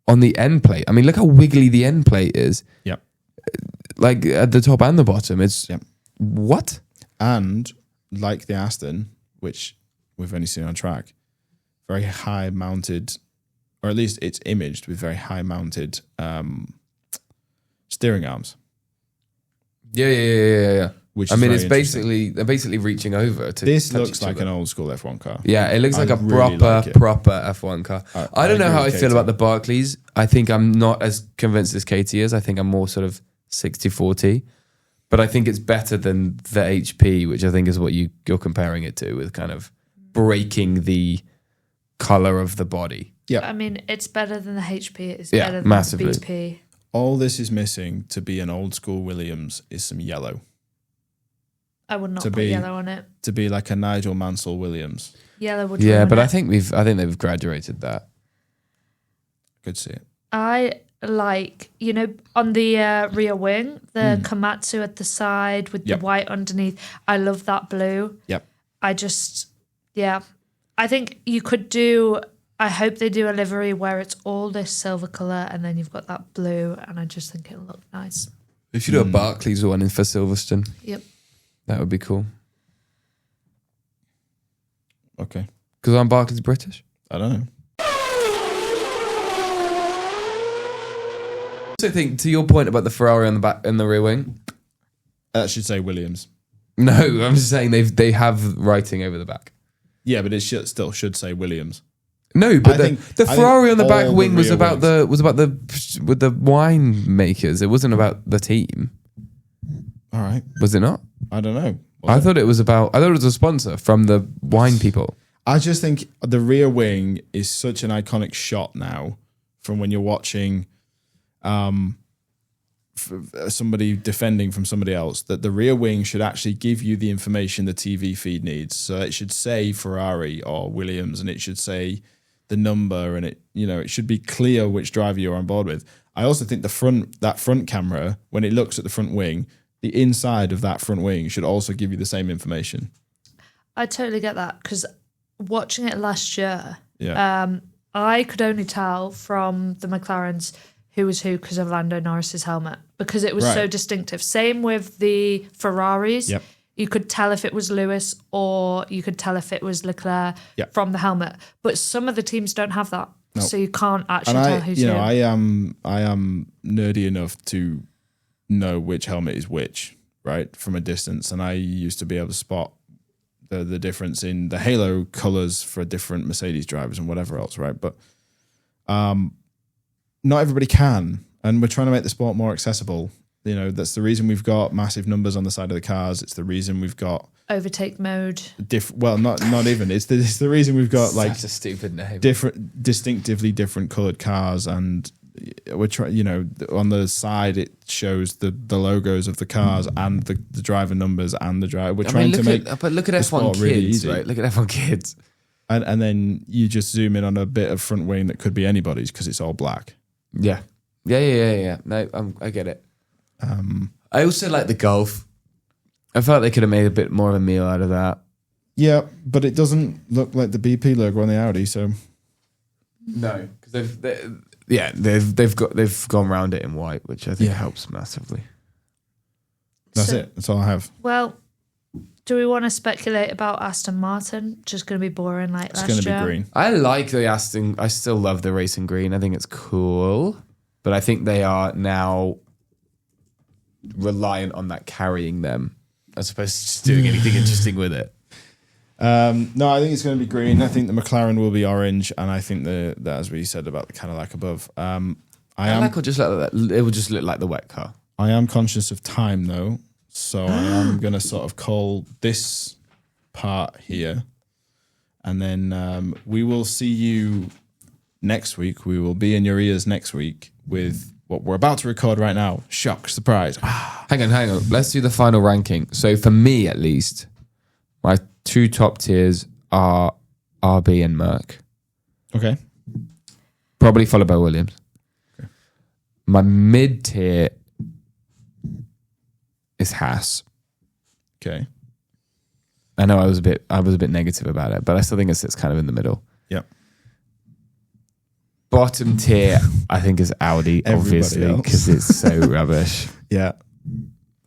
on the end plate. I mean, look how wiggly the end plate is. Yep. Like at the top and the bottom. It's what? And like the Aston, which we've only seen on track, very high mounted, or at least it's imaged with very high mounted steering arms. Yeah. Which I is mean, very they're basically reaching over to. This touch looks each like other. an old school F1 car. Yeah, it looks like a really proper like it. proper F1 car. I don't know agree how I with feel Katie. about the Barclays. I think I'm not as convinced as Katie is. I think I'm more sort of 60-40. But I think it's better than the HP, which I think is what you're comparing it to, with kind of breaking the color of the body. Yeah. I mean, it's better than the HP. It's Yeah, better than massively. the BP. All this is missing to be an old school Williams is some yellow. I would not To put be- yellow on it. To be like a Nigel Mansell Williams. Yellow would Yeah, ruin but it. I think they've graduated that. Could see it. I like, on the rear wing, the Komatsu at the side with Yep. the white underneath. I love that blue. Yep. I think you could do, I hope they do a livery where it's all this silver colour and then you've got that blue, and I just think it'll look nice. If you do a Barclays one in for Silverstone, Yep. that would be cool. Okay. Because I'm Barclays British. I don't know. I think to your point about the Ferrari on the back and the rear wing. That should say Williams. No, I'm just saying they have writing over the back. Yeah, but it still should say Williams. No, but I the think Ferrari on the back all the wing was rear about with the wine makers. It wasn't about the team, All right. was it not? I don't know. I thought it was a sponsor from the wine people. I just think the rear wing is such an iconic shot now from when you're watching somebody defending from somebody else, that the rear wing should actually give you the information the TV feed needs. So it should say Ferrari or Williams, and it should say the number, and it should be clear which driver you're on board with. I also think that front camera, when it looks at the front wing, the inside of that front wing should also give you the same information. I totally get that, because watching it last year, Yeah. I could only tell from the McLarens who was who because of Lando Norris's helmet, because it was so Right. distinctive. Same with the Ferraris. Yep. You could tell if it was Lewis or you could tell if it was Leclerc Yep. from the helmet. But some of the teams don't have that. Nope. So you can't actually And tell who's who. I am nerdy enough to know which helmet is which, right, from a distance. And I used to be able to spot the difference in the halo colors for different Mercedes drivers and whatever else, right? But not everybody can, and we're trying to make the sport more accessible. That's the reason we've got massive numbers on the side of the cars. It's the reason we've got Overtake mode. not even. It's the reason we've got like Such a stupid name. distinctively different colored cars, and we're trying. On the side it shows the logos of the cars and the driver numbers and the driver. We're trying to make. Look at the F1 sport kids, really easy. right? Look at F1 kids. And then you just zoom in on a bit of front wing that could be anybody's because it's all black. Yeah. No, I get it. I also like the Golf. I felt they could have made a bit more of a meal out of that. Yeah, but it doesn't look like the BP logo on the Audi, so No, because they've gone round it in white, which I think helps massively. That's it. That's all I have. Well, do we want to speculate about Aston Martin? Just going to be boring like last year. It's going to be green. I like the Aston. I still love the racing green. I think it's cool, but I think they are now reliant on that carrying them as opposed to just doing anything interesting with it. No, I think it's going to be green. I think the McLaren will be orange, and I think that as we said about the Cadillac above, Cadillac will just look like that. It will just look like the wet car. I am conscious of time though, so I am going to sort of call this part here, and then we will see you next week. We will be in your ears next week with what we're about to record right now. Shock, surprise. Hang on. Let's do the final ranking. So for me, at least, my two top tiers are RB and Merc. Okay. Probably followed by Williams. Okay. My mid tier is Haas. Okay. I know I was a bit negative about it, but I still think it sits kind of in the middle. Yep. Bottom tier, I think, is Audi, obviously, because it's so rubbish. Yeah.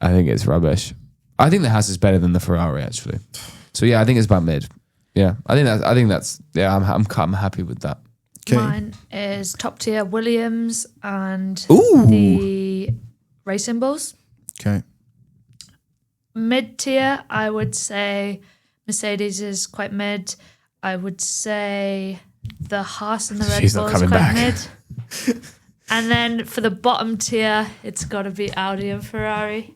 I think it's rubbish. I think the Haas is better than the Ferrari, actually. So yeah, I think it's about mid. Yeah, I think that's. Yeah, I'm happy with that. Okay. Mine is top tier Williams and Ooh. the Racing Bulls. Okay. Mid tier, I would say Mercedes is quite mid. I would say the Haas and the Red Bull is quite mid. And then for the bottom tier, it's got to be Audi and Ferrari.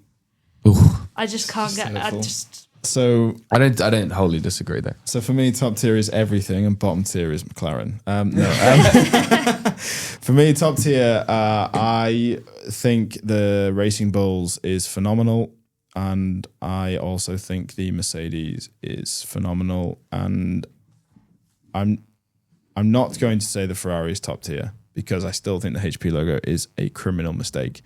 Ooh. I just can't get. So I don't wholly disagree there. So for me, top tier is everything, and bottom tier is McLaren. For me, top tier, I think the Racing Bulls is phenomenal, and I also think the Mercedes is phenomenal. And I'm not going to say the Ferrari is top tier because I still think the HP logo is a criminal mistake.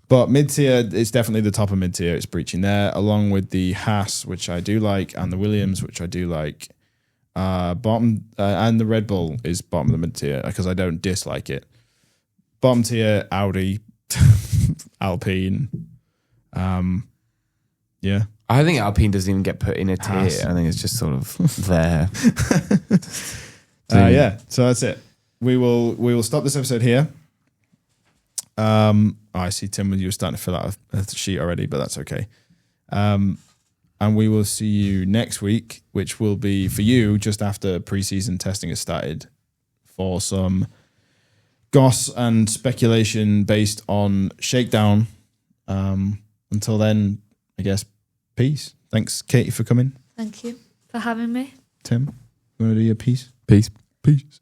But mid-tier, it's definitely the top of mid-tier. It's breaching there, along with the Haas, which I do like, and the Williams, which I do like. Bottom and the Red Bull is bottom of the mid-tier because I don't dislike it. Bottom tier, Audi, Alpine. Yeah. I think Alpine doesn't even get put in a tier. Haas. I think it's just sort of there. Yeah, so that's it. We will stop this episode here. I see, Tim, you were starting to fill out a sheet already, but that's okay. And we will see you next week, which will be for you just after preseason testing has started for some goss and speculation based on Shakedown. Until then, I guess, peace. Thanks, Katie, for coming. Thank you for having me. Tim, you want to do your piece? Peace. Peace.